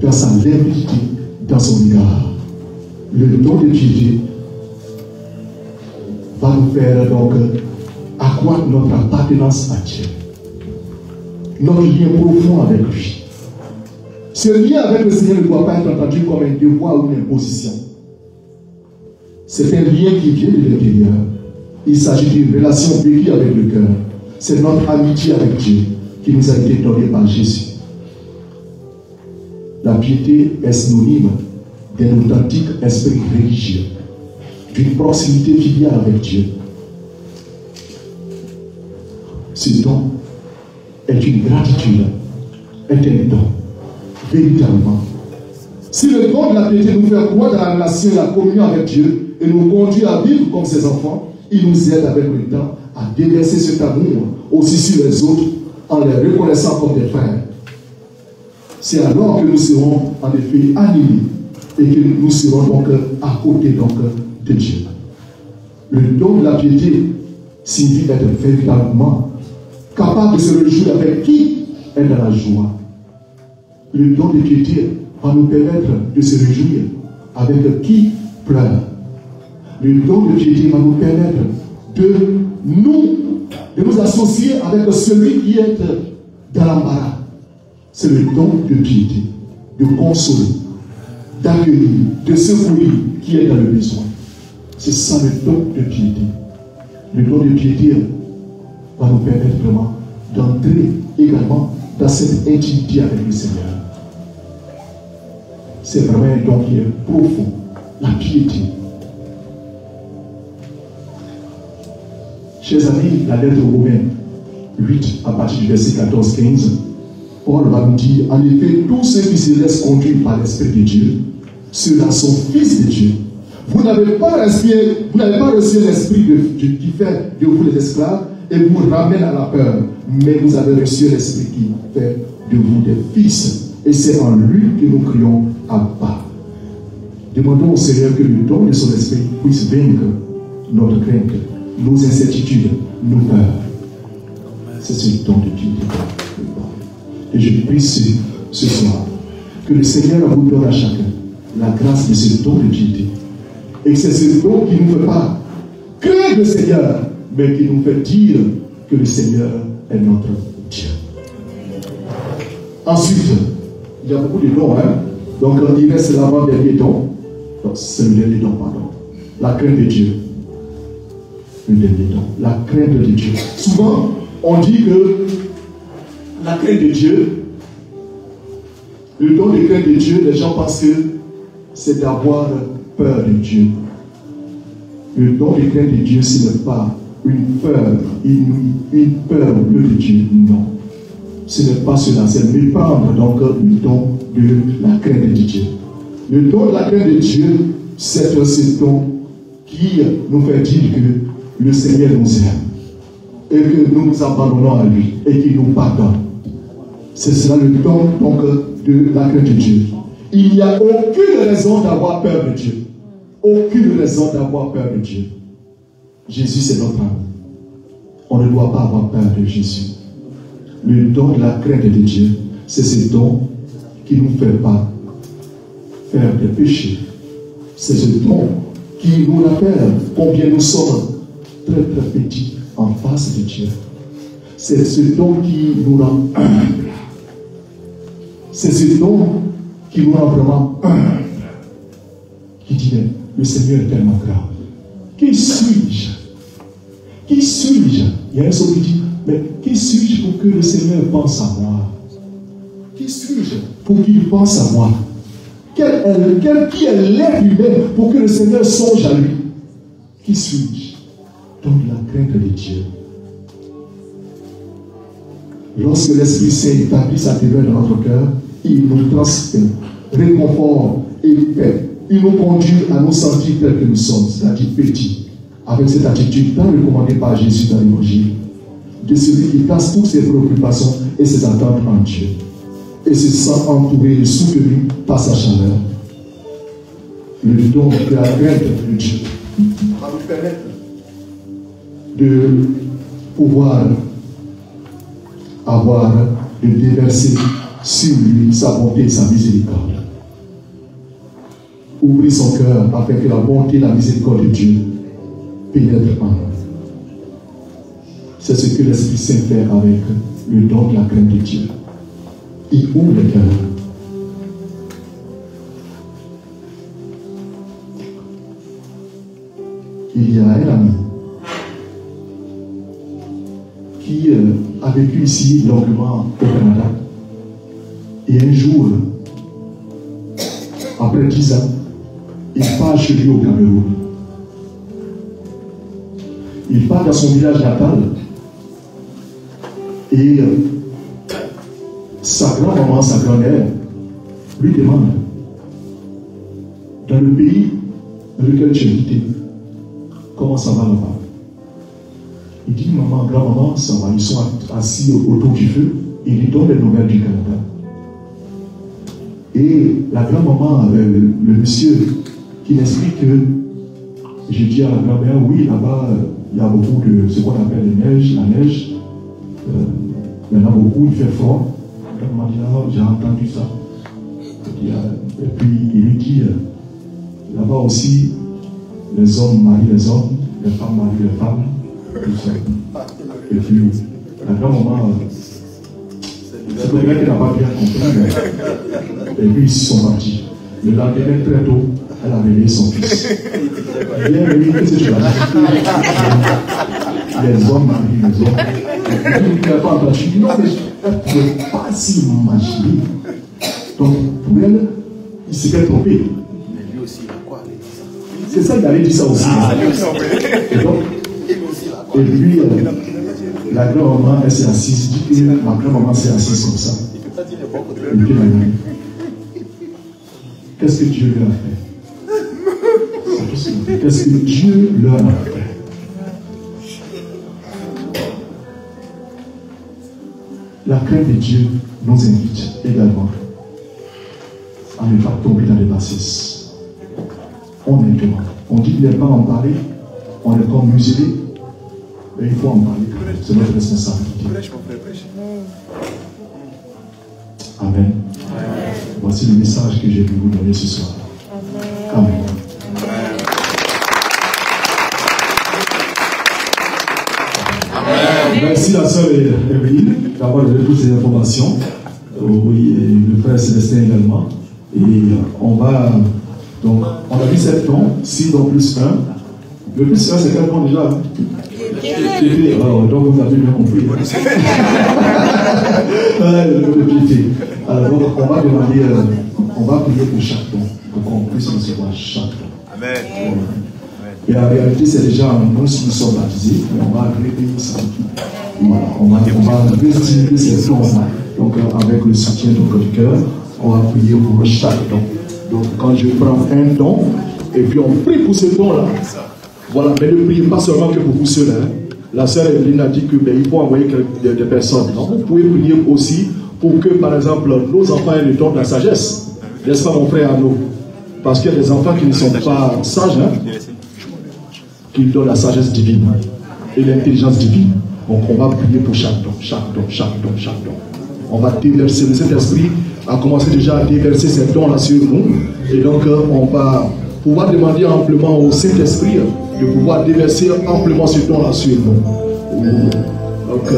dans sa limpidité, dans son égard. Le don de piété va nous faire donc accroître notre appartenance à Dieu, notre lien profond avec lui. Ce lien avec le Seigneur ne doit pas être entendu comme un devoir ou une imposition. C'est un lien qui vient de l'intérieur. Il s'agit d'une relation vécue avec le cœur. C'est notre amitié avec Dieu qui nous a été donnée par Jésus. La piété est synonyme d'un authentique esprit religieux, d'une proximité filiale avec Dieu. Ce don est une gratitude, est un don, véritablement. Si le don de la piété nous fait croire dans la relation et la communion avec Dieu et nous conduit à vivre comme ses enfants, il nous aide avec le temps à déverser cet amour aussi sur les autres en les reconnaissant comme des frères. C'est alors que nous serons en effet animés et que nous serons donc à côté donc de Dieu. Le don de la piété signifie être véritablement capable de se réjouir avec qui est dans la joie. Le don de piété va nous permettre de se réjouir avec qui pleure. Le don de piété va nous permettre de nous associer avec celui qui est dans l'embarras. C'est le don de piété, de consoler, d'accueillir, de secourir qui est dans le besoin. C'est ça le don de piété. Le don de piété va nous permettre vraiment d'entrer également dans cette intimité avec le Seigneur. C'est vraiment un don qui est profond, la piété. Chers amis, la lettre aux Romains 8, à partir du verset 14-15, Paul va nous dire, en effet, tous ceux qui se laissent conduire par l'Esprit de Dieu, ceux-là sont fils de Dieu. Vous n'avez pas reçu l'Esprit qui fait de vous des esclaves et vous ramène à la peur, mais vous avez reçu l'Esprit qui fait de vous des fils. Et c'est en lui que nous crions Abba. Demandons au Seigneur que le don de son Esprit puisse vaincre notre crainte, nos incertitudes, nos peurs. C'est ce don de Dieu. Et je prie ce soir que le Seigneur vous donne à chacun la grâce de ce don de piété. Et que c'est ce don qui ne nous fait pas craindre le Seigneur, mais qui nous fait dire que le Seigneur est notre Dieu. Ensuite, il y a beaucoup de dons, hein? Donc il reste l'avant-dernier don. Donc c'est le dernier don, pardon. La crainte de Dieu. Le dernier don. La crainte de Dieu. Souvent, on dit que la crainte de Dieu, le don de crainte de Dieu, les gens pensent que c'est d'avoir peur de Dieu. Le don de crainte de Dieu, ce n'est pas une peur inouïe, une peur bleue de Dieu. Non. Ce n'est pas cela. C'est répandre donc le don de la crainte de Dieu. Le don de la crainte de Dieu, c'est ce don qui nous fait dire que le Seigneur nous aime et que nous nous abandonnons à lui et qu'il nous pardonne. C'est cela le don donc de la crainte de Dieu. Il n'y a aucune raison d'avoir peur de Dieu. Aucune raison d'avoir peur de Dieu. Jésus, c'est notre âme. On ne doit pas avoir peur de Jésus. Le don de la crainte de Dieu, c'est ce don qui nous fait pas faire des péchés. C'est ce don qui nous rappelle combien nous sommes très très petits en face de Dieu. C'est ce don qui nous rend humbles. C'est ce don qui nous rend vraiment humbles. Qui dit, le Seigneur est tellement grand. Qui suis-je? Qui suis-je? Il y a un son qui dit, mais qui suis-je pour que le Seigneur pense à moi? Qui suis-je pour qu'il pense à moi? Qui est l'être humain pour que le Seigneur songe à lui? Qui suis-je? Donc la crainte de Dieu. Lorsque l'Esprit Saint établit sa demeure dans notre cœur, il nous transmet réconfort et paix. Il nous conduit à nous sentir tels que nous sommes, c'est-à-dire petits, avec cette attitude tant recommandée par Jésus dans l'Évangile, de celui qui place toutes ses préoccupations et ses attentes en Dieu, et se sent entouré et soutenu par sa chaleur. Le don de la crainte de Dieu va nous permettre de pouvoir de déverser sur lui sa bonté et sa miséricorde. Ouvrir son cœur afin que la bonté et la miséricorde de Dieu pénètrent en nous. C'est ce que l'Esprit Saint fait avec le don de la crainte de Dieu. Il ouvre le cœur. Il y a un ami qui a vécu ici longuement au Canada. Et un jour, après 10 ans, il part chez lui au Cameroun. Il part dans son village natal et sa grand-maman, sa grand-mère lui demande, dans le pays dans lequel tu es quitté, comment ça va là-bas? Il dit, maman, grand-maman, ça va. Ils sont assis autour du feu et il lui donne les nouvelles du Canada. Et la grand-maman, le monsieur qui m'explique que j'ai dit à la grand-mère, oui, là-bas, il y a beaucoup de ce qu'on appelle la neige. Il y en a beaucoup, il fait froid. La grand-maman dit, ah, j'ai entendu ça. Et puis il lui dit, là-bas aussi, les hommes marient les hommes, les femmes marient les femmes. Et puis, la grand-maman, c'est pour quelqu'un qui n'a pas bien compris. Et puis, ils sont partis. Le lendemain, très tôt, elle a réveillé son fils. Bienvenue, qu'est-ce que tu as dit? Les hommes marient les hommes. Et puis, il n'a pas entendu. Non, mais elle ne pouvait pas s'imaginer. Donc, pour elle, il s'était trompé. Mais lui aussi, il a quoi? C'est ça, il avait dit ça aussi. Et donc, et puis, la grand-maman, elle s'est assise. Dit que ma grand-maman s'est assise comme ça. Et puis, qu'est-ce que Dieu leur a fait? Qu'est-ce que Dieu leur a fait? La crainte de Dieu nous invite également à ne pas tomber dans les bassesses. Honnêtement. On dit qu'il n'est pas en parler, on est comme muselé. Mais il faut en parler, c'est notre responsabilité. Amen. Voici le message que j'ai voulu vous donner ce soir. Amen. Merci la sœur Evelyne d'avoir donné toutes ces informations. Oui, et le frère Célestin également. Et on va. Donc, on a vu 7 noms, 6 dons plus 1. Le plus 1, c'est quel nom déjà? Donc vous avez bien compris. Alors donc on va demander, on va prier pour chaque don, pour qu'on puisse recevoir chaque don. Amen. Et la réalité c'est déjà nous si nous sommes baptisés, mais on va répéter ça. Voilà, on va restituer ces dons donc avec le soutien de notre cœur, on va prier pour chaque don. Donc quand je prends un don, et puis on prie pour ce don-là. Voilà, mais ne priez pas seulement que pour vous seuls. Hein. La sœur Evelyne a dit qu'il faut envoyer des personnes. Donc vous pouvez prier aussi pour que, par exemple, nos enfants aient le don de la sagesse. N'est-ce pas, mon frère Arnaud? Parce qu'il y a des enfants qui ne sont pas sages, hein, qui donnent la sagesse divine et l'intelligence divine. Donc on va prier pour chaque don, chaque don, chaque don, chaque don. On va déverser, le Saint-Esprit a commencé déjà à déverser ces dons-là sur nous. Et donc on va pouvoir demander amplement au Saint-Esprit de pouvoir déverser amplement ces dons-là sur nous. Donc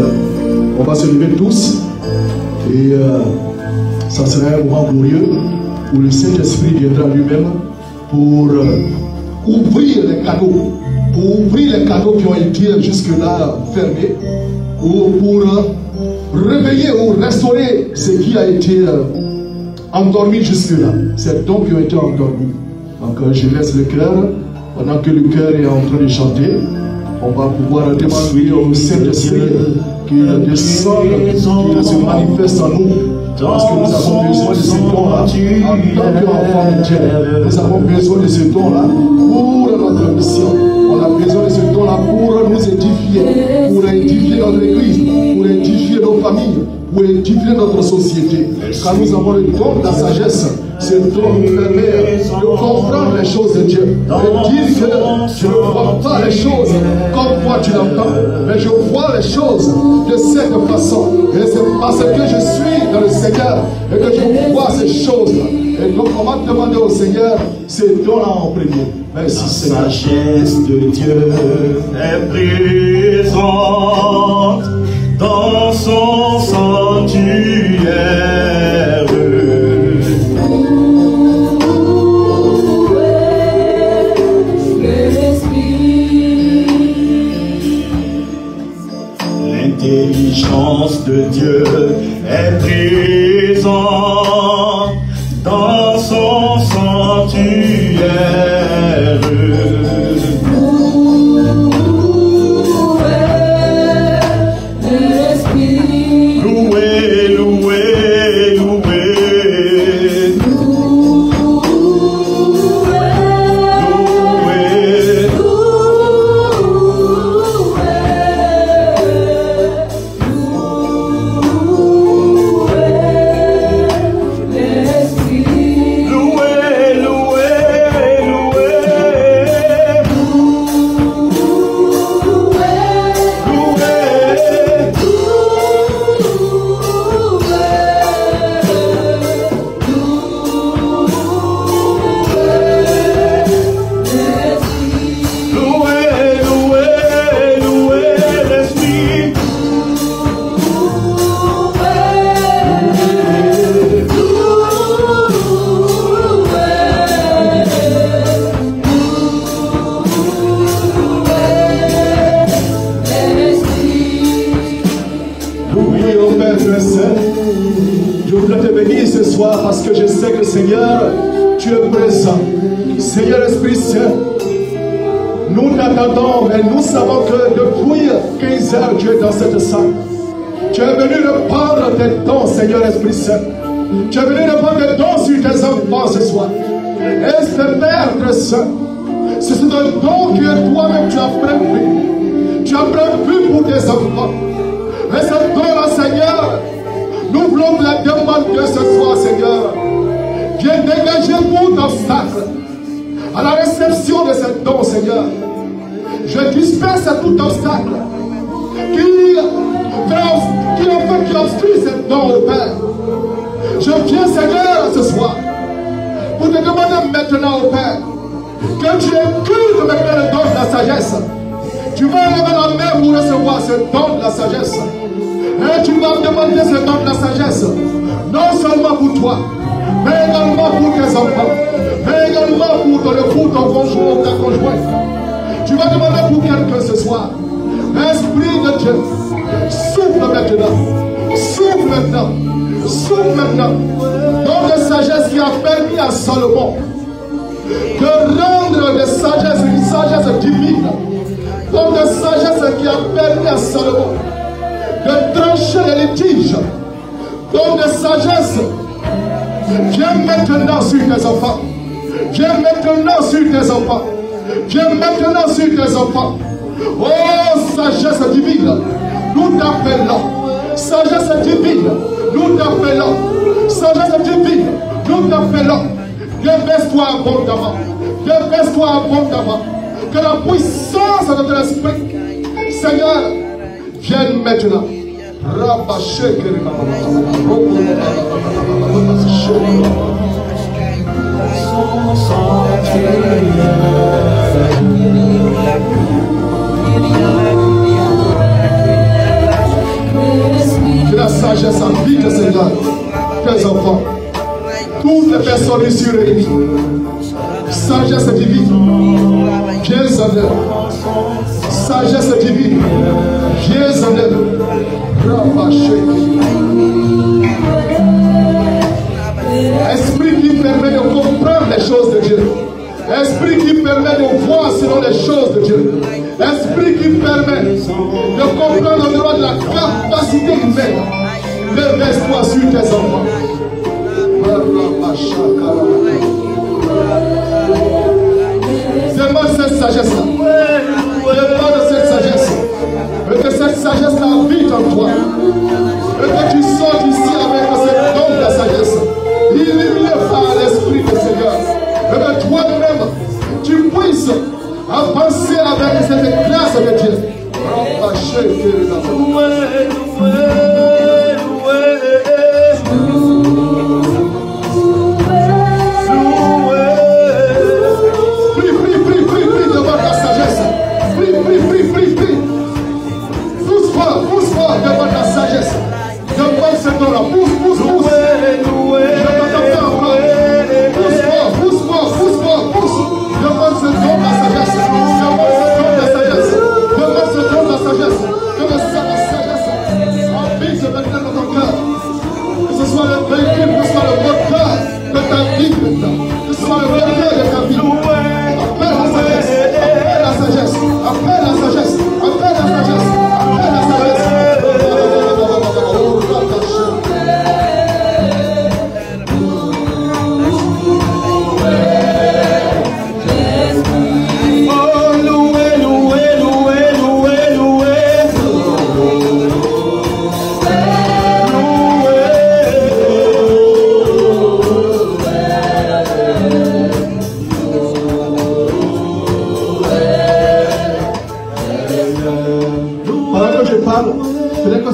on va se lever tous et ça sera un moment glorieux où le Saint-Esprit viendra lui-même pour ouvrir les cadeaux. Pour ouvrir les cadeaux qui ont été jusque-là fermés, ou pour réveiller ou restaurer ce qui a été endormi jusque-là, ces dons qui ont été endormis. Donc je laisse le cœur, pendant que le cœur est en train de chanter, on va pouvoir demander au Saint-Esprit qu'il descende, qu'il se manifeste en nous. Parce que nous avons besoin de ces dons-là, en tant qu'enfants de Dieu. Nous avons besoin de ces dons-là pour notre mission. On a besoin de ce don-là pour nous édifier, pour édifier notre église, pour édifier nos familles, pour édifier notre société. Quand nous avons le don de la sagesse, ce don nous permet de comprendre les choses de Dieu, de dire que je ne vois pas les choses comme toi tu l'entends, mais je vois les choses de cette façon. Et c'est parce que je suis dans le Seigneur et que je vois ces choses-là. Et donc on va demander au Seigneur ces dons-là en premier. Merci Seigneur. La sagesse de Dieu est présente dans son sanctuaire. L'intelligence de Dieu est présente dans son sanctuaire. Louez, louez, louez. Parce que je sais que Seigneur, tu es présent. Seigneur Esprit Saint, nous t'attendons, mais nous savons que depuis 15 heures, tu es dans cette salle. Tu es venu répandre tes dons, Seigneur Esprit Saint. Tu es venu répandre tes dons sur tes enfants ce soir. Et Père très saint, c'est un don que toi-même tu as prévu. Tu as prévu pour tes enfants. Mais ce don-là, Seigneur, nous voulons la demander ce soir, Seigneur. Viens dégager tout obstacle à la réception de ce don, Seigneur. Je disperse tout obstacle qui obstrue ce don au Père. Je viens, Seigneur, ce soir pour te demander maintenant au Père que tu inclus maintenant le don de la sagesse. Tu vas lever la main pour recevoir ce don de la sagesse. Et tu vas demander ce don de la sagesse, non seulement pour toi, mais également pour tes enfants, mais également pour ton conjoint ou ta conjointe. Tu vas demander pour quelqu'un ce soir. Esprit de Dieu, souffle maintenant, souffle maintenant, souffle maintenant. Don de sagesse qui a permis à Salomon de rendre de sagesse une sagesse divine. Don de sagesse qui a permis à Salomon de trancher les litiges. Don de sagesse, viens maintenant sur tes enfants. Viens maintenant sur tes enfants. Viens maintenant sur tes enfants. Oh, sagesse divine, nous t'appelons. Sagesse divine, nous t'appelons. Sagesse divine, nous t'appelons. Déverse-toi abondamment. Déverse-toi abondamment. Que la puissance de ton esprit, Seigneur, viennent maintenant. Que la sagesse habite, Seigneur, tes enfants, toutes les personnes ici réunies. Sagesse divine, viens en aide. Sagesse divine, viens en aide. Esprit qui permet de comprendre les choses de Dieu. Esprit qui permet de voir selon les choses de Dieu. Esprit qui permet de comprendre au delà de la capacité humaine. Lève-toi sur tes enfants. Demande cette sagesse-là. Demande cette sagesse. Et que cette sagesse habite en toi. Et que tu sors d'ici avec ce don de la sagesse. Illuminé par l'Esprit du Seigneur. Et que toi-même, tu puisses avancer avec cette classe de Dieu. Prie devant ta sagesse. Prie. Pousse-moi devant ta sagesse. Demande ce don-là. Pousse. Je t'entends pas encore. Pousse. Demande ce don de la sagesse. Demande ce don de la sagesse. Que la sagesse habite maintenant dans ton cœur. Que ce soit le véhicule, que ce soit le moteur de ta vie maintenant. Que ce soit le moteur de ta vie. Appelle la sagesse. Appelle la sagesse.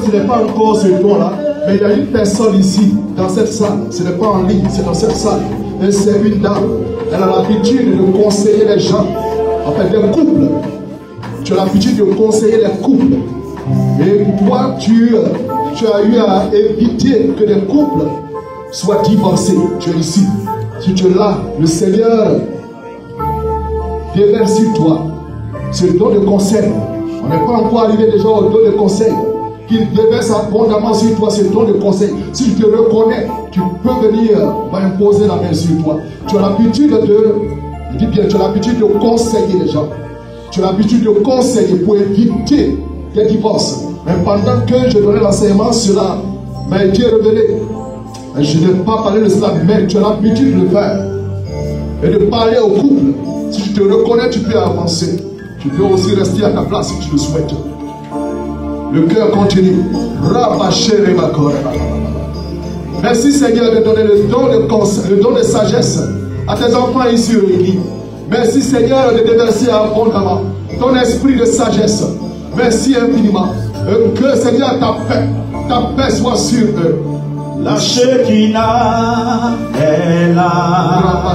Ce n'est pas encore ce don-là, mais il y a une personne ici, dans cette salle. Ce n'est pas en ligne, c'est dans cette salle. Et c'est une dame. Elle a l'habitude de conseiller les gens, en fait, des couples. Tu as l'habitude de conseiller les couples. Et toi, tu as eu à éviter que des couples soient divorcés. Tu es ici. Si tu es là, le Seigneur déverse sur toi. C'est le don de conseil. On n'est pas encore arrivé déjà au don de conseil. Qu'il déverse abondamment sur toi ce don de conseil. Si tu te reconnais, tu peux venir imposer la main sur toi. Tu as l'habitude dis bien, tu as l'habitude de conseiller les gens. Tu as l'habitude de conseiller pour éviter des divorces. Mais pendant que je donnais l'enseignement, cela m'a été révélé. Et je n'ai pas parlé de cela, mais tu as l'habitude de le faire. Et de parler au couple. Si tu te reconnais, tu peux avancer. Tu peux aussi rester à ta place si tu le souhaites. Le cœur continue. Merci Seigneur de donner le don de conseil, le don de sagesse à tes enfants ici réunis. Merci Seigneur de déverser abondamment ton esprit de sagesse. Merci infiniment. Que Seigneur ta paix soit sur eux. La Shekinah est là.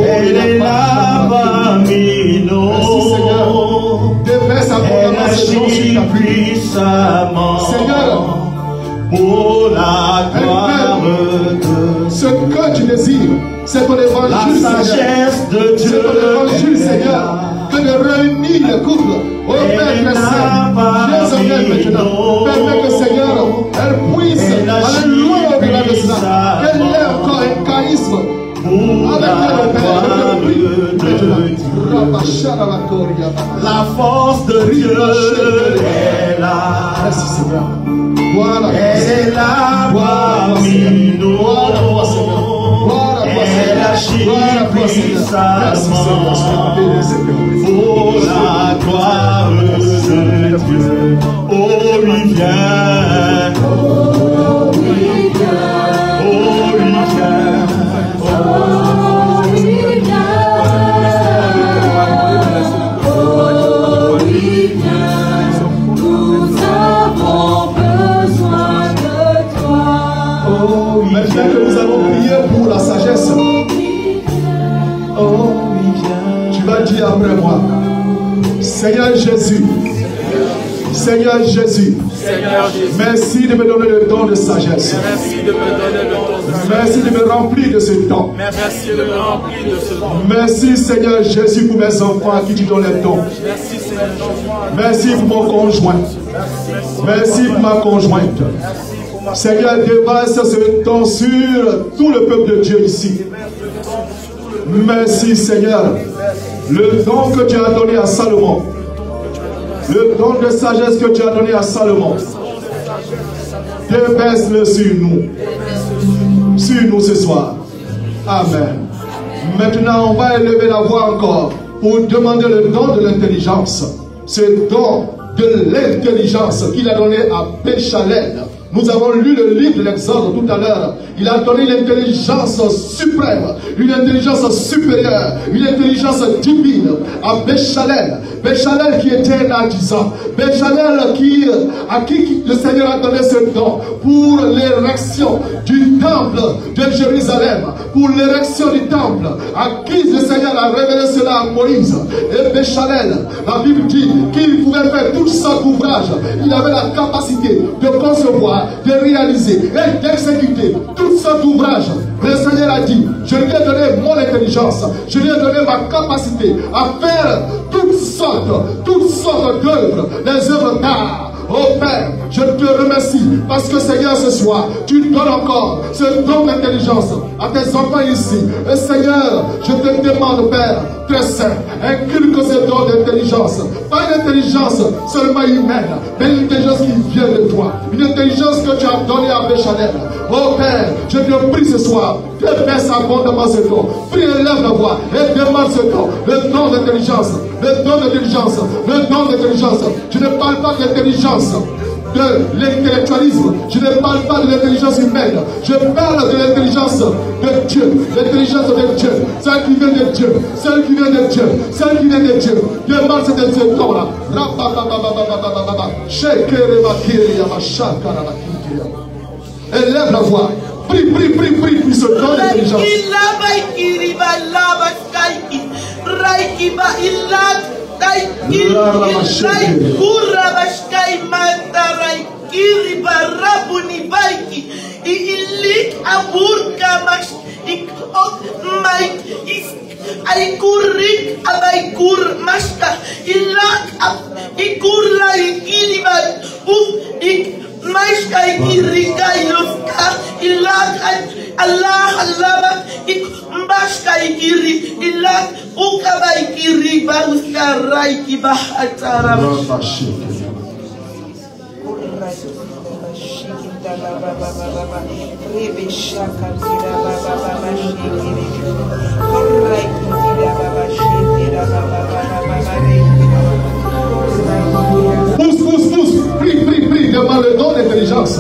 Elle est là parmi nous. Merci Seigneur. Déverse abondamment ce don sur ta vie. Seigneur, pour la gloire de ce que tu désires, c'est ton évangile, la sagesse de Dieu. C'est ton évangile, Seigneur, que de réunir les couples. Oh Père Saint, viens en aide maintenant. Permets que Seigneur, elle puisse aller loin au-delà de cela. Qu'elle ait encore un charisme. La force de Dieu est là. Merci Seigneur. Voilà. Elle est là parmi nous. Elle agit puissamment pour la gloire de Dieu. Oh oui, viens. Oh oui, viens. Oh oui, viens. Oh oui, viens. Oh oui, viens. Seigneur Jésus. Seigneur Jésus. Merci de me donner le don de sagesse. Merci de me remplir de ce don. Merci Seigneur Jésus pour mes enfants à qui tu donnes les dons. Merci pour mon conjoint. Merci pour ma conjointe. Seigneur, déverse ce don sur tout le peuple de Dieu ici. Merci Seigneur. Le don que tu as donné à Salomon. Le don de sagesse que tu as donné à Salomon. Déverse-le sur nous. Sur nous ce soir. Amen. Maintenant, on va élever la voix encore pour demander le don de l'intelligence. Ce don de l'intelligence qu'il a donné à Béchalel. Nous avons lu le livre de l'Exode tout à l'heure. Il a donné l'intelligence suprême, une intelligence supérieure, une intelligence divine à Béchalel. Béchalel qui était un artisan. Béchalel à qui le Seigneur a donné ce don pour l'érection du temple de Jérusalem. Pour l'érection du temple. À qui le Seigneur a révélé cela à Moïse. Et Béchalel, la Bible dit qu'il pouvait faire toute sorte d'ouvrages. Il avait la capacité de concevoir, de réaliser et d'exécuter toutes sortes d'ouvrages. Le Seigneur a dit, je lui ai donné mon intelligence, je lui ai donné ma capacité à faire toutes sortes d'œuvres, des œuvres d'art. Oh Père, je te remercie parce que Seigneur ce soir, tu donnes encore ce don d'intelligence à tes enfants ici. Et Seigneur, je te demande Père, très saint, inculque ce don d'intelligence. Pas une intelligence seulement humaine, mais une intelligence qui vient de toi. Une intelligence que tu as donnée à Béchalel. Oh Père, je te prie ce soir, déverse abondamment ce don. Prie, élève la voix et demande ce don. Le don d'intelligence, le don d'intelligence, le don d'intelligence. Je ne parle pas d'intelligence de l'intellectualisme. Je ne parle pas de l'intelligence humaine. Je parle de l'intelligence de Dieu. L'intelligence de Dieu. Celle qui vient de Dieu. Celle qui vient de Dieu. Celle qui vient de Dieu. Demande cette don-là. Élève la voix. Prie, prie, prie, prie, prie ce don d'intelligence. Pousse, prie, demande le don d'intelligence.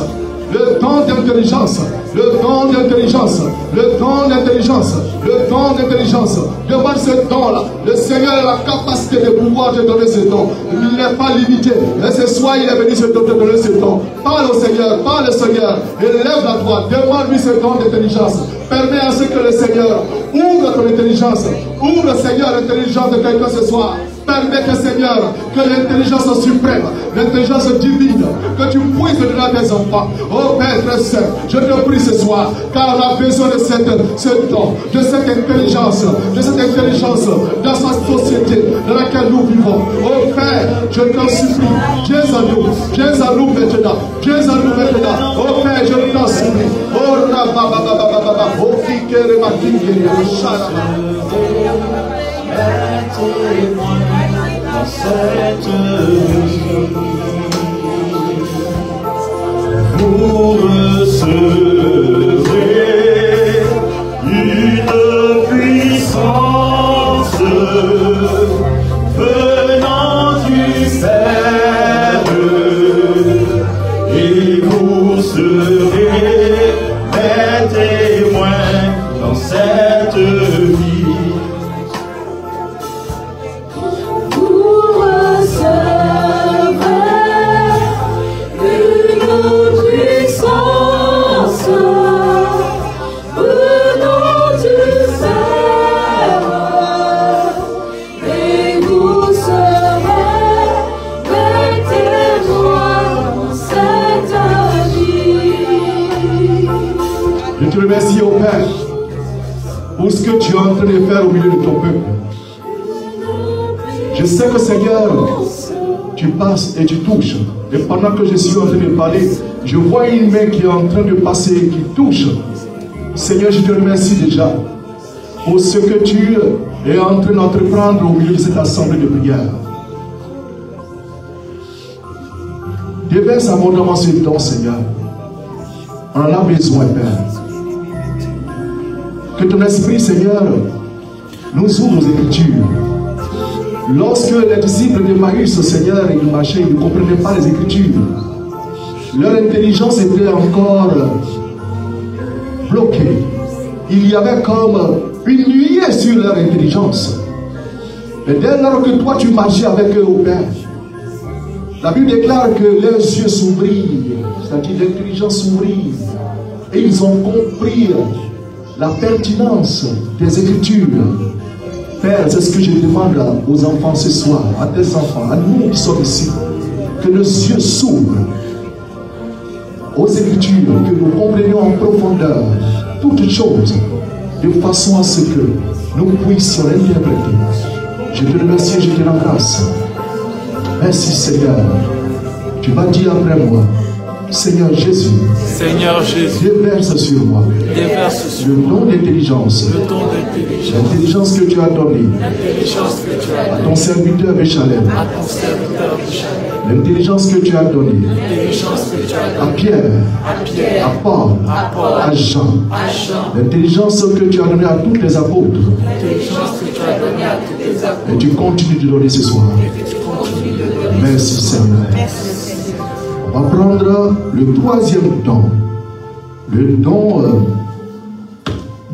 Le don d'intelligence, le don d'intelligence, le don d'intelligence, le don d'intelligence. Demande ce don-là. Le Seigneur a la capacité de pouvoir te donner ce don. Il n'est pas limité. Et ce soir, il est venu te donner ce don. Parle au Seigneur, élève la voix, demande-lui ce don d'intelligence. Permets à ce que le Seigneur ouvre ton intelligence, ouvre Seigneur l'intelligence de quelqu'un ce soir. Permets que Seigneur, que l'intelligence suprême, l'intelligence divine, que tu puisses donner à tes enfants. Oh Père très saint, je te prie ce soir, car on a besoin de ce don, de cette intelligence dans sa société dans laquelle nous vivons. Oh Père, je t'en supplie, viens à nous maintenant, Oh Père, je t'en supplie. Oh Rabba, oh Kikere Makingere, dans cette vie, vous recevrez une puissance venant du Père, et vous serez mes témoins dans cette vie. Vous recevrez te remercie, au Père, pour ce que tu es en train de faire au milieu de ton peuple. Je sais que, Seigneur, tu passes et tu touches. Et pendant que je suis en train de parler, je vois une main qui est en train de passer, qui touche. Seigneur, je te remercie déjà pour ce que tu es en train d'entreprendre au milieu de cette assemblée de prière. Déverse abondamment ce don, Seigneur. On en a besoin, Père. Que ton esprit, Seigneur, nous ouvre aux Écritures. Lorsque les disciples de Maïs, Seigneur, ils marchaient, ils ne comprenaient pas les Écritures. Leur intelligence était encore bloquée. Il y avait comme une nuée sur leur intelligence. Mais dès lors que toi, tu marchais avec eux au Père, la Bible déclare que leurs yeux s'ouvrirent, c'est-à-dire l'intelligence s'ouvrit, et ils ont compris la pertinence des Écritures. Père, c'est ce que je demande aux enfants ce soir, à tes enfants, à nous qui sommes ici, que nos yeux s'ouvrent aux Écritures, que nous comprenions en profondeur toutes choses, de façon à ce que nous puissions l'interpréter. Je te remercie et je te rends grâce. Merci Seigneur. Tu vas dire après moi, Seigneur Jésus, déverse sur moi le don d'intelligence, l'intelligence que tu as donnée à ton serviteur Béchalem, l'intelligence que tu as donnée à Pierre, à Paul, à Jean, l'intelligence que tu as donnée à tous les apôtres, et tu continues de donner ce soir. Merci Seigneur. On va prendre le troisième don, le don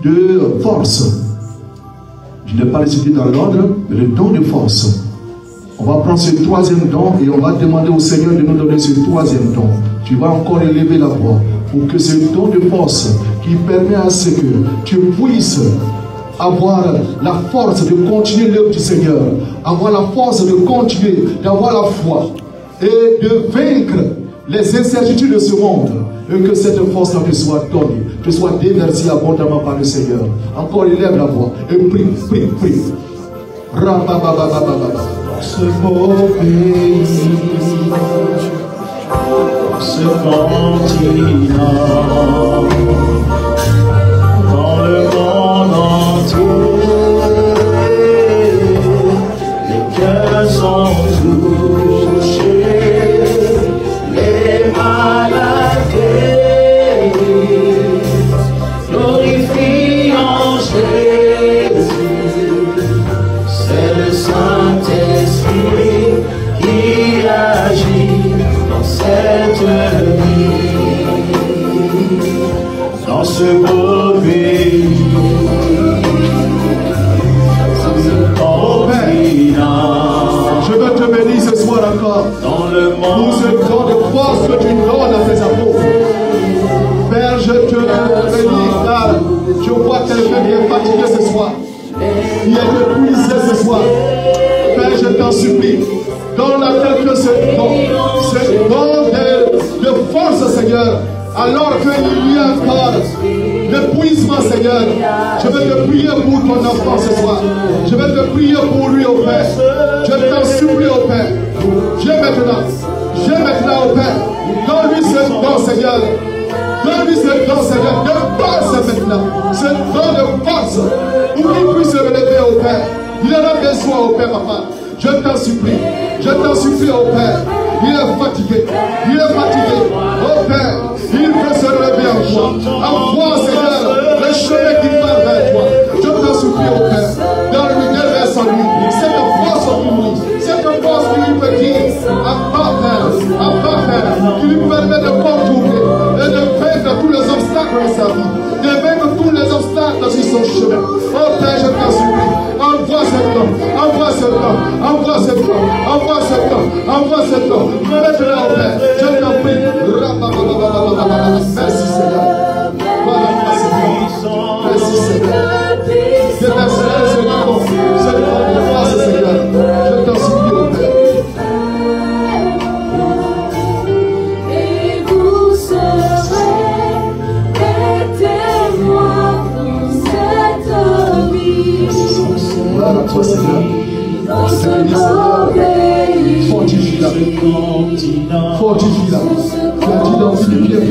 de force. Je n'ai pas les cité dans l'ordre, mais le don de force. On va prendre ce troisième don et on va demander au Seigneur de nous donner ce troisième don. Tu vas encore élever la voix pour que ce don de force qui permet à ce que tu puisses avoir la force de continuer l'œuvre du Seigneur, avoir la force de continuer, d'avoir la foi et de vaincre les incertitudes de ce monde, et que cette force-là te soit donnée, te soit déversée abondamment par le Seigneur. Encore élève la voix et prie, prie, prie. Ce beau pays, ce continent, dans le monde entier, les cœurs sont touchés, les malades glorifiant Jésus. C'est le Saint-Esprit qui agit dans cette vie, dans ce beau pays, je veux te bénir ce soir encore dans le monde, pour ce don de force que tu donnes à tes apôtres. Père, je te bénis car je vois quelqu'un qui est fatigué ce soir, qui est épuisé ce soir. Père, je t'en supplie, donne à quelqu'un ce don de force, Seigneur, alors qu'il y a encore l'épuisement, Seigneur. Je vais te prier pour ton enfant ce soir. Je vais te prier pour lui, au Père. Je t'en supplie, au Père. J'ai maintenant, au Père. Donne-lui ce don, Seigneur. Donne-lui ce don, Seigneur, de force maintenant. Ce don de force pour qu'il puisse se relever, au Père. Il en a besoin, au Père, papa. Je t'en supplie, au Père. Il est fatigué, au Père. Il veut se relever en toi. Envoie, Seigneur, le chemin qui part vers toi. Je t'en supplie, au Père. Donne-lui, déverse en lui cette force en lui, cette force qui lui peut dire à Père, qui lui permet de contourner et de vaincre tous les obstacles de sa vie, de vaincre tous les obstacles sur son chemin. Oh Père, je t'en supplie, envoie cet homme, envoie cet homme, maintenant, oh Père, je t'en prie. Merci Seigneur. Voilà, merci Seigneur. Déverse ce don de force, Seigneur. Je t'en supplie, oh Père. Et vous serez éternels. Fortifie-la. Tu as dit dans Philippiens 4,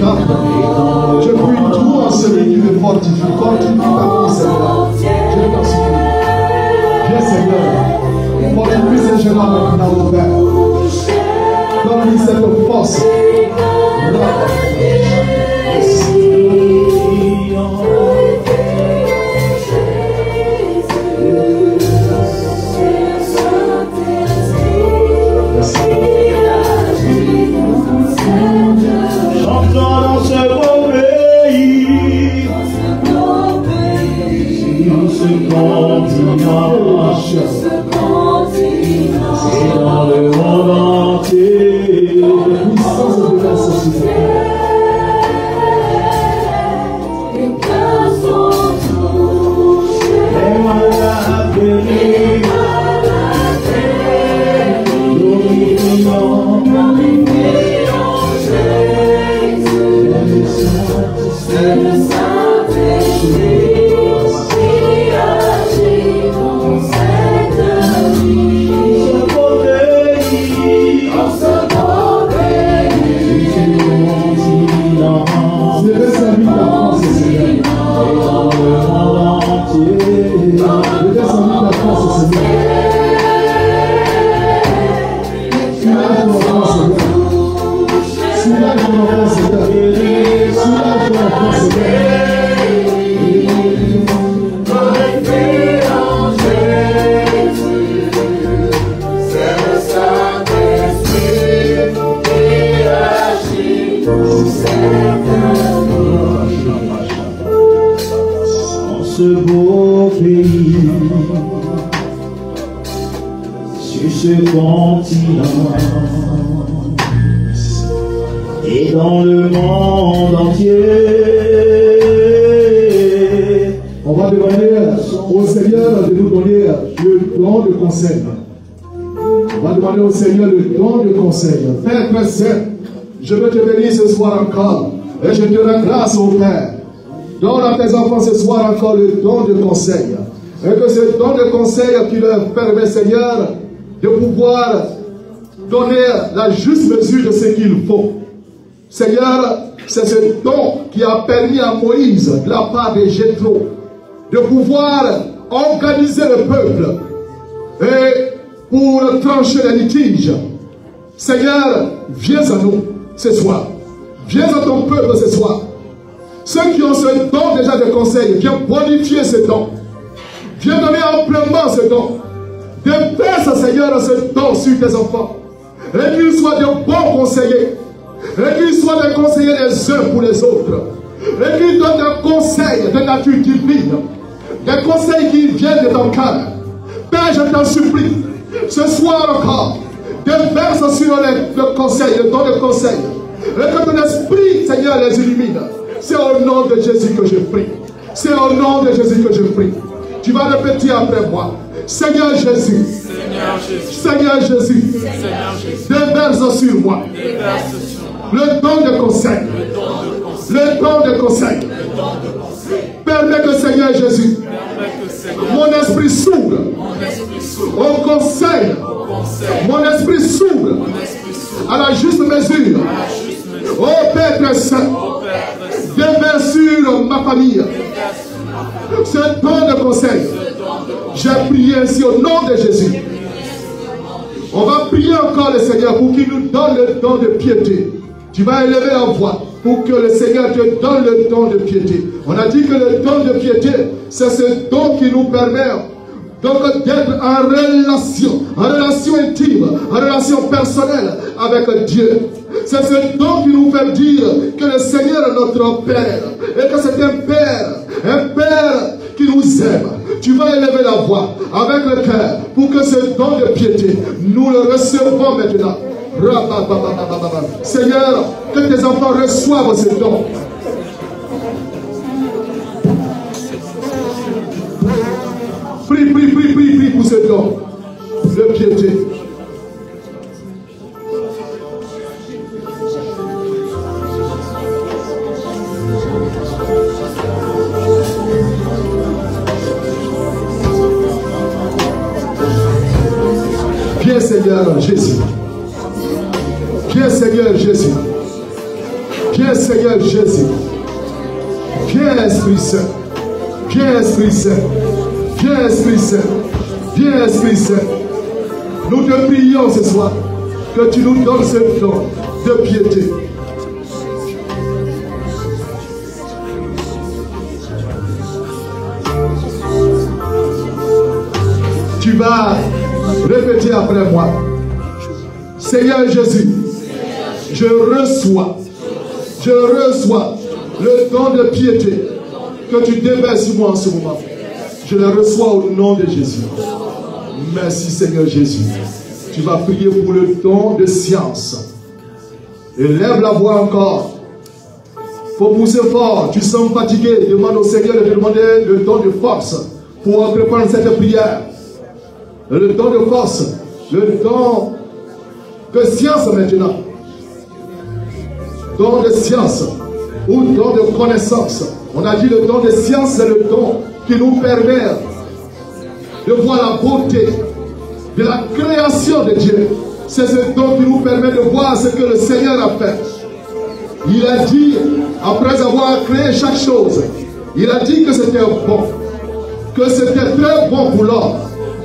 je prie tout en celui qui me fortifie. Fortifie ta vie, Seigneur. Je t'en supplie. Viens, Seigneur. Fortifie ces gens-là maintenant, mon Père. Donne-lui cette force. Chantons dans ce beau pays, sur ce continent, et dans le monde entier. Les malades guéris, ce beau pays, sur ce continent, et dans le monde entier. On va demander au Seigneur de nous donner le don de conseil. On va demander au Seigneur le don de conseil. Père très saint, je veux te bénir ce soir encore. Et je te rends grâce au Père. Donne à tes enfants ce soir encore le don de conseil. Et que ce don de conseil qui leur permet, Seigneur, de pouvoir donner la juste mesure de ce qu'il faut. Seigneur, c'est ce don qui a permis à Moïse, de la part de Jéthro, de pouvoir organiser le peuple et pour trancher les litiges. Seigneur, viens à nous ce soir. Viens à ton peuple ce soir. Ceux qui ont ce don déjà de conseil, viens bonifier ce don. Viens donner amplement ce don. Déverse, Seigneur, ce don sur tes enfants. Et qu'ils soient de bons conseillers. Et qu'ils soient des conseillers les uns pour les autres. Et qu'ils donnent des conseils de nature divine. Des conseils qui viennent de ton cœur. Père, je t'en supplie, ce soir encore, déverse sur le conseil, le don de conseil. Et que ton esprit, Seigneur, les illumine. C'est au nom de Jésus que je prie. C'est au nom de Jésus que je prie. Tu vas répéter après moi. Seigneur Jésus. Seigneur Jésus. Déverse sur moi. Le don de conseil. Le don de conseil. Permets que Seigneur Jésus, mon esprit s'ouvre au conseil. Mon esprit s'ouvre à la juste mesure. Oh Père très saint, déverse sur ma famille ce don de conseil. J'ai prié ainsi au nom de Jésus. On va prier encore le Seigneur pour qu'il nous donne le don de piété. Tu vas élever la voix pour que le Seigneur te donne le don de piété. On a dit que le don de piété, c'est ce don qui nous permet donc d'être en relation intime, en relation personnelle avec Dieu. C'est ce don qui nous fait dire que le Seigneur est notre Père et que c'est un Père qui nous aime. Tu vas élever la voix avec le cœur pour que ce don de piété, nous le recevons maintenant. Seigneur, que tes enfants reçoivent ce don. Prie pour ce don de piété. Viens Seigneur Jésus. Viens Seigneur Jésus. Viens Seigneur Jésus. Viens Esprit Saint. Viens Esprit Saint. Viens Esprit Saint. Viens Esprit Saint. Nous te prions ce soir que tu nous donnes ce don de piété. Tu vas répéter après moi. Seigneur Jésus, je reçois le don de piété que tu déverses sur moi en ce moment. Je le reçois au nom de Jésus. Merci Seigneur Jésus. Tu vas prier pour le don de science. Et lève la voix encore. Faut pousser fort. Tu sens fatigué. Demande au Seigneur de demander le don de force pour entreprendre cette prière. Le don de force. Le don de science maintenant. Don de science ou don de connaissance. On a dit le don de science, c'est le don qui nous permet de voir la beauté de la création de Dieu. C'est ce don qui nous permet de voir ce que le Seigneur a fait. Il a dit, après avoir créé chaque chose, il a dit que c'était bon, que c'était très bon pour l'homme.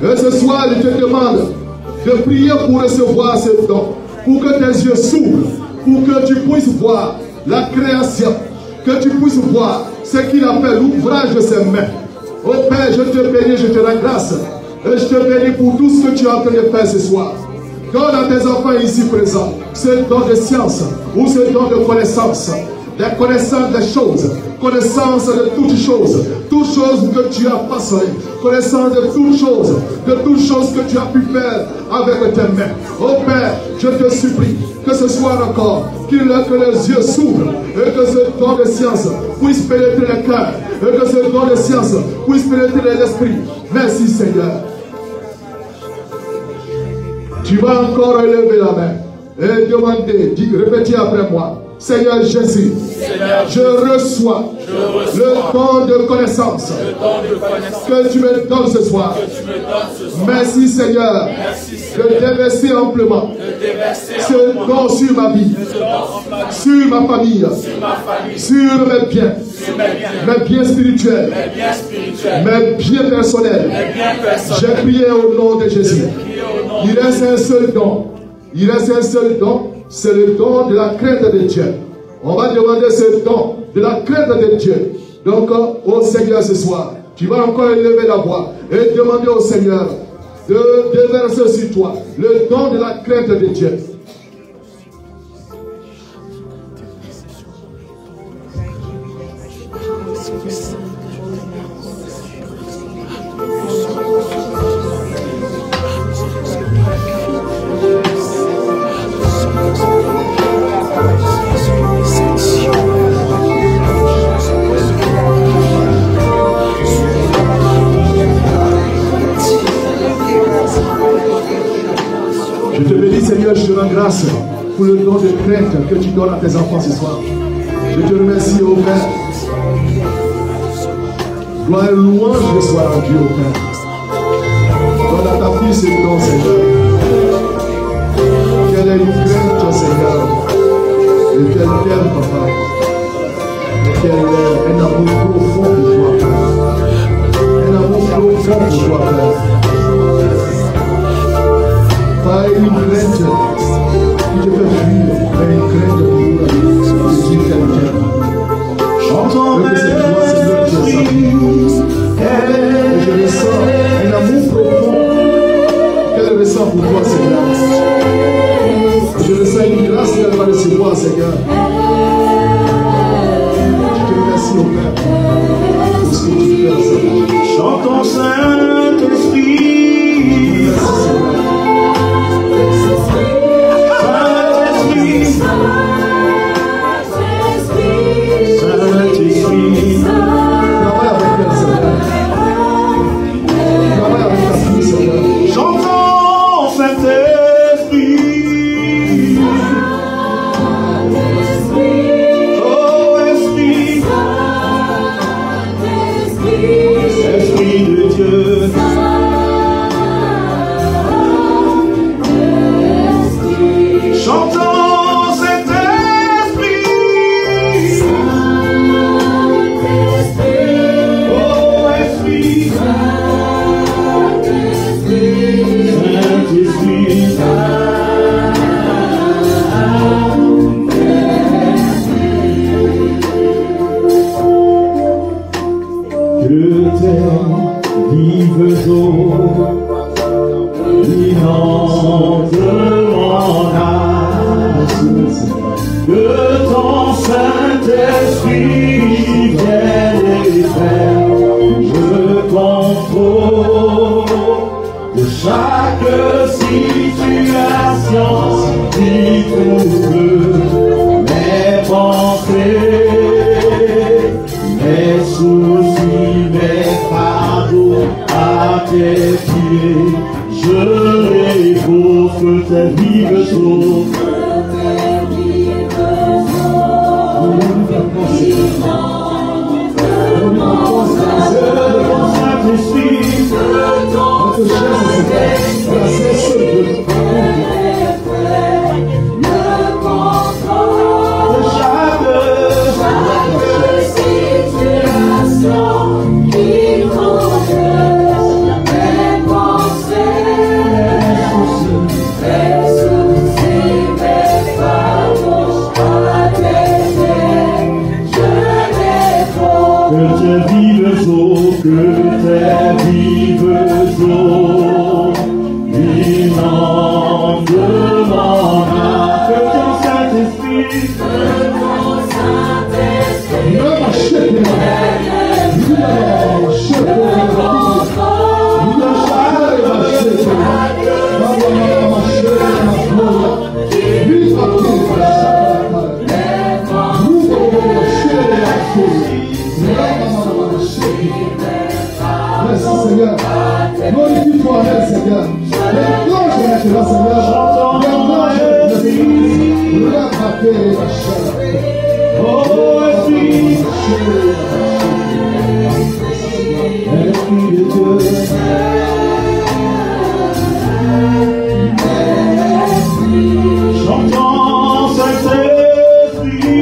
Et ce soir, je te demande de prier pour recevoir ce don, pour que tes yeux s'ouvrent, pour que tu puisses voir la création, que tu puisses voir ce qu'il a fait, l'ouvrage de ses mains. Oh Père, je te bénis, je te rends grâce. Et je te bénis pour tout ce que tu es en train de faire ce soir. Donne à tes enfants ici présents ce don de science ou ce don de connaissance. La connaissance des choses, connaissance de toutes choses que tu as façonnées, connaissance de toutes choses que tu as pu faire avec tes mains. Oh Père, je te supplie que ce soir encore, que les yeux s'ouvrent et que ce don de science puisse pénétrer le cœur et que ce don de science puisse pénétrer l'esprit. Merci Seigneur. Tu vas encore élever la main et demander, répétez après moi. Seigneur Jésus, je reçois le don de connaissance que tu me donnes ce soir. Merci Seigneur de déverser amplement ce don sur ma vie, sur ma famille, sur mes biens spirituels, mes biens personnels. J'ai prié au nom de Jésus. Il reste un seul don. Il reste un seul don. C'est le don de la crainte de Dieu. On va demander ce don de la crainte de Dieu. Donc, au Seigneur ce soir, tu vas encore élever la voix et demander au Seigneur de déverser sur toi le don de la crainte de Dieu. Je te bénis Seigneur, je te rends grâce pour le don de crainte que tu donnes à tes enfants ce soir. Je te remercie au Père. Gloire et louange soit rendue au Père. Donne à ta fille ce don Seigneur. Qu'elle ait une crainte Seigneur. Et qu'elle t'aime Papa. Et qu'elle ait un amour profond pour toi Père. Un amour profond pour toi Père. Pas une crainte qui te fait fuir, mais une crainte pour la vie qu'elle chantons que c'est toi, Seigneur, qui es sa et je ressens un amour profond qu'elle ressent pour toi, Seigneur. Et je ressens une grâce qu'elle va recevoir, Seigneur. Je te remercie, au Père, pour ce que tu fais, Seigneur. Chantons Saint-Esprit. Merci, Seigneur. Chantons Saint-Esprit. que ton Saint-Esprit vienne et fasse le contrôle de chaque situation qui trouble mes pensées, mes soucis, mes fardeaux à tes pieds. Je dépose que tes vives eaux. Que tes vives eaux inondent mon âme, que ton Saint-Esprit, Seigneur, glorifie-toi, Seigneur. L'ange maintenant, Seigneur, l'ange chantons Saint-Esprit,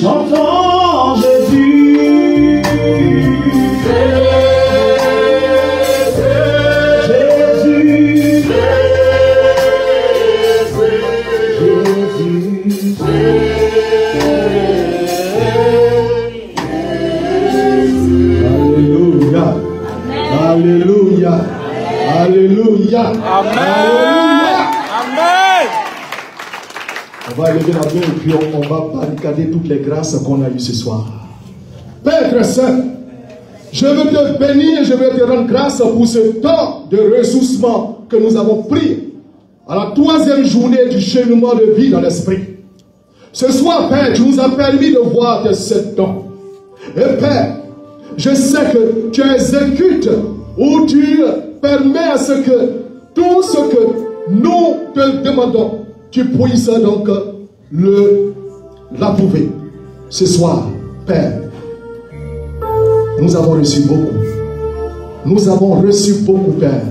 chantons Jésus, Alléluia. Alléluia. Amen. Amen. On va lever la main et puis on va barricader toutes les grâces qu'on a eues ce soir. Père très saint, je veux te bénir, je veux te rendre grâce pour ce temps de ressourcement que nous avons pris à la 3e journée du cheminement de vie dans l'esprit. Ce soir, Père, tu nous as permis de voir tes 7 dons. Et Père, je sais que tu exécutes ou tu permets à ce que tout ce que nous te demandons, tu puisses donc l'approuver. Ce soir, Père, nous avons reçu beaucoup. Nous avons reçu beaucoup, Père.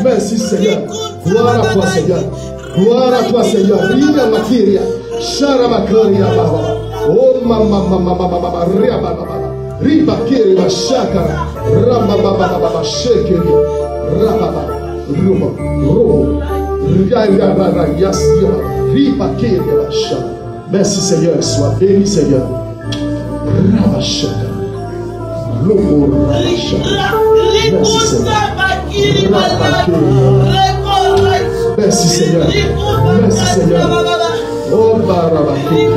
Merci Seigneur. Gloire à toi Seigneur. Gloire à toi Seigneur. Riga makiria. Sharabakaria baba. Oh mama ria baba. Riba kiri bashaka. Ramba baba shekeri. Rababa. Robo. Riga baba yasia. Riba kiri bashaka. Merci Seigneur. Sois béni Seigneur. Rabashaka. Merci Seigneur. Merci Seigneur. Oh Barabaki.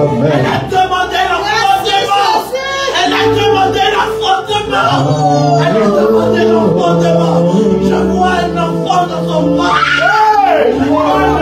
Elle a demandé l'affrontement. Elle a demandé l'affrontement. Elle a demandé l'affrontement. Je vois un enfant dans son bras. Oh,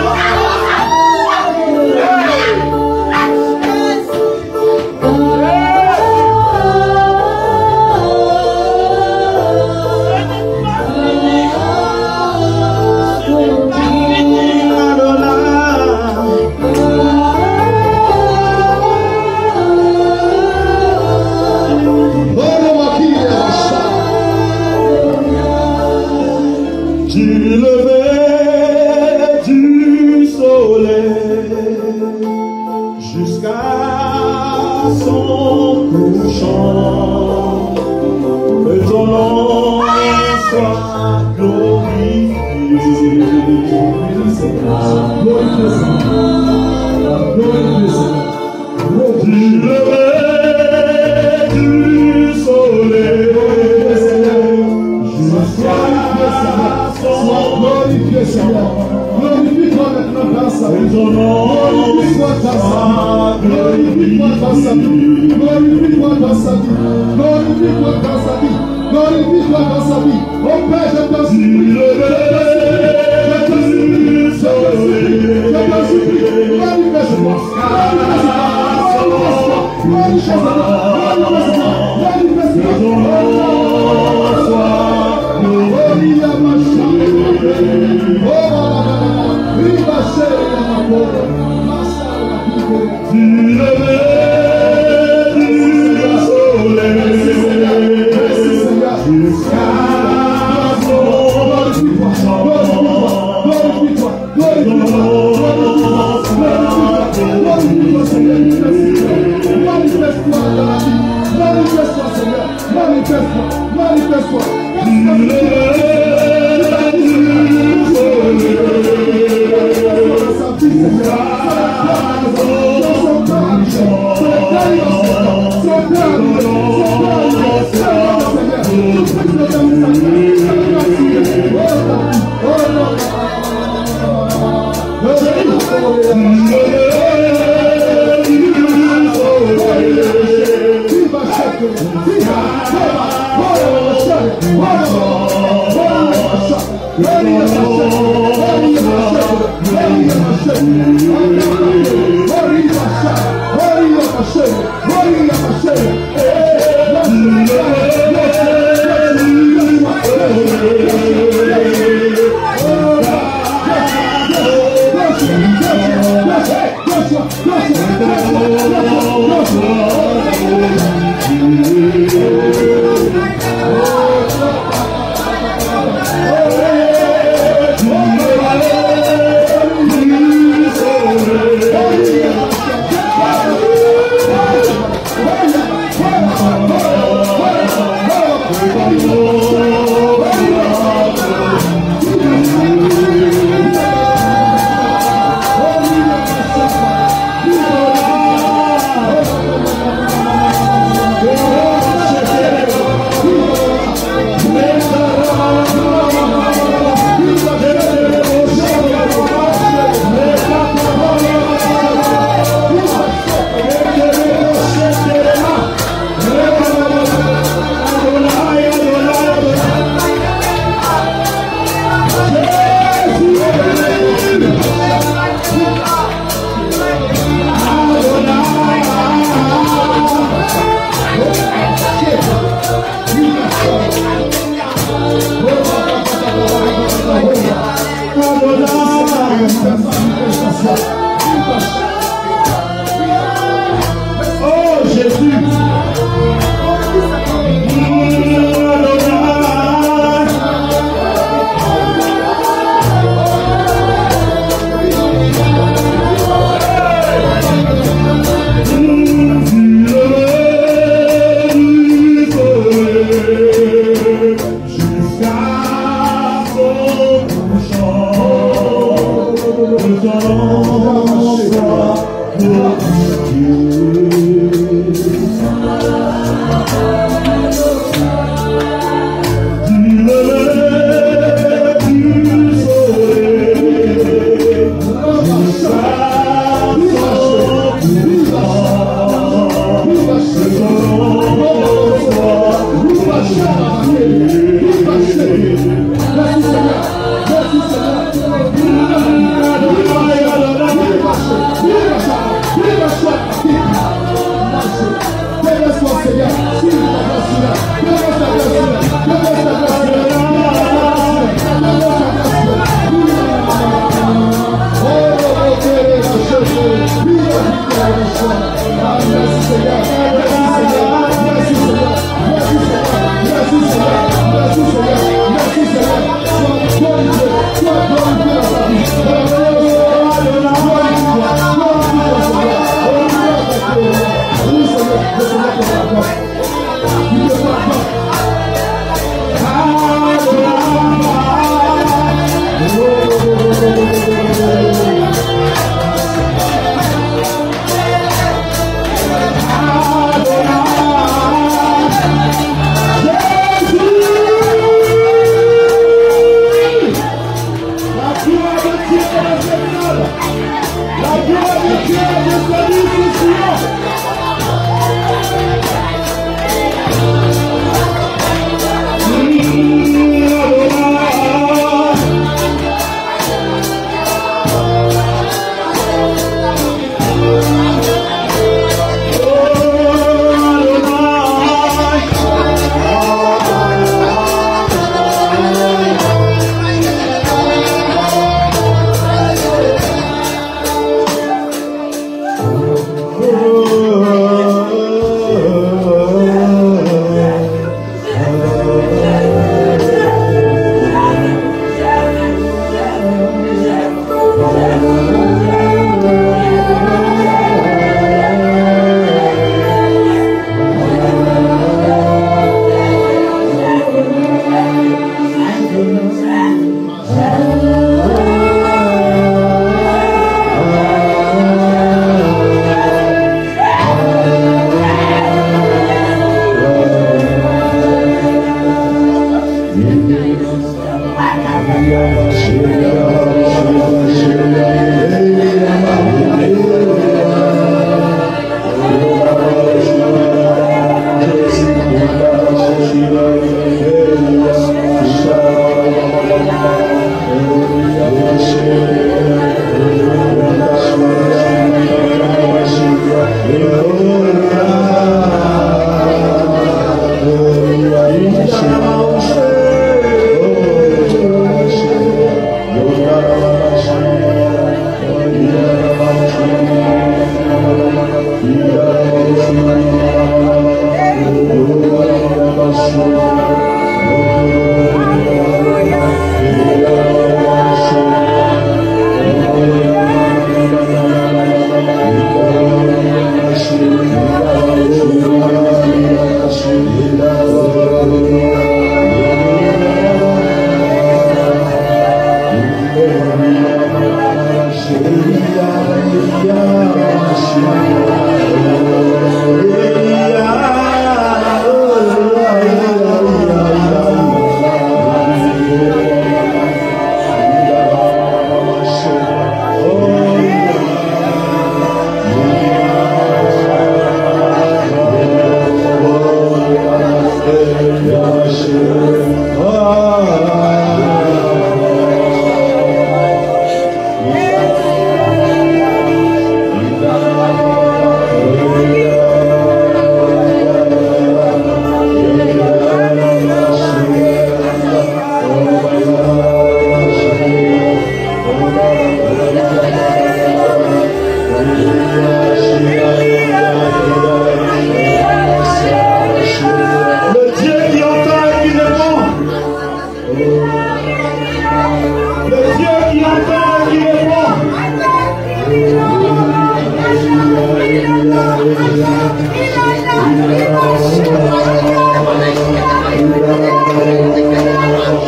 Thank you.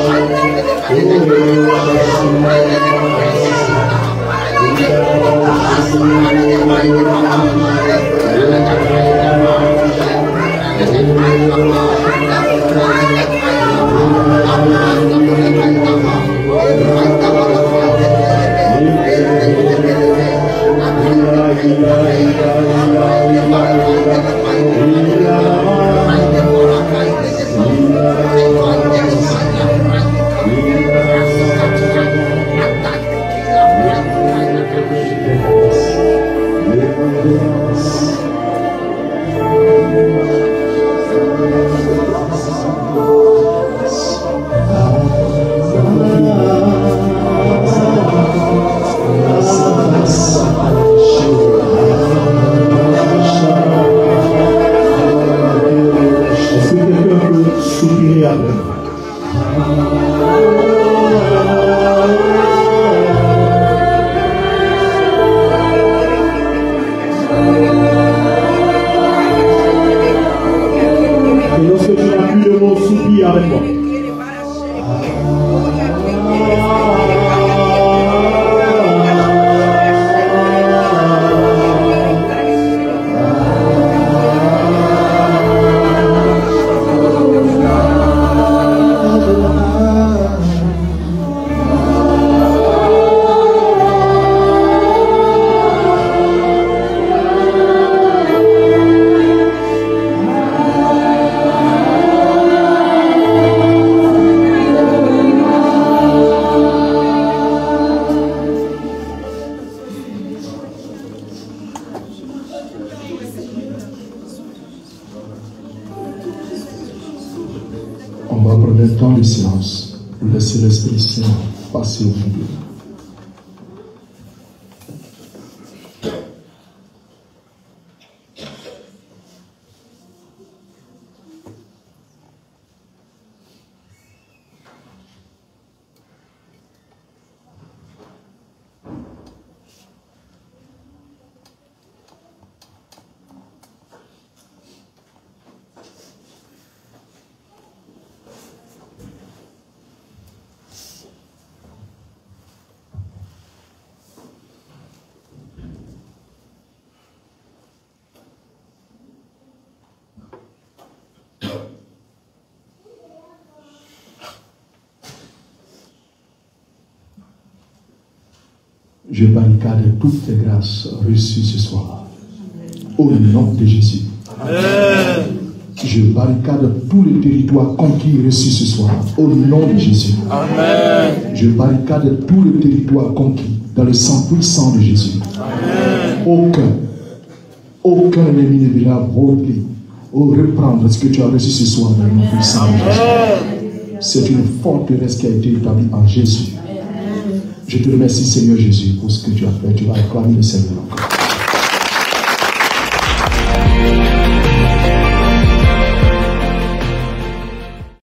Laissez l'Esprit Saint passer au fond de vous. Je barricade toutes les grâces reçues ce soir. Au nom de Jésus. Amen. Je barricade tous les territoires conquis reçus ce soir. Au nom de Jésus. Amen. Je barricade tous les territoires conquis dans le sang puissant de Jésus. Amen. Aucun ennemi ne viendra voler ou reprendre ce que tu as reçu ce soir dans le nom puissant de Jésus. C'est une forteresse qui a été établie en Jésus. Je te remercie, Seigneur Jésus, pour ce que tu as fait. Tu vas acclamer le Seigneur encore.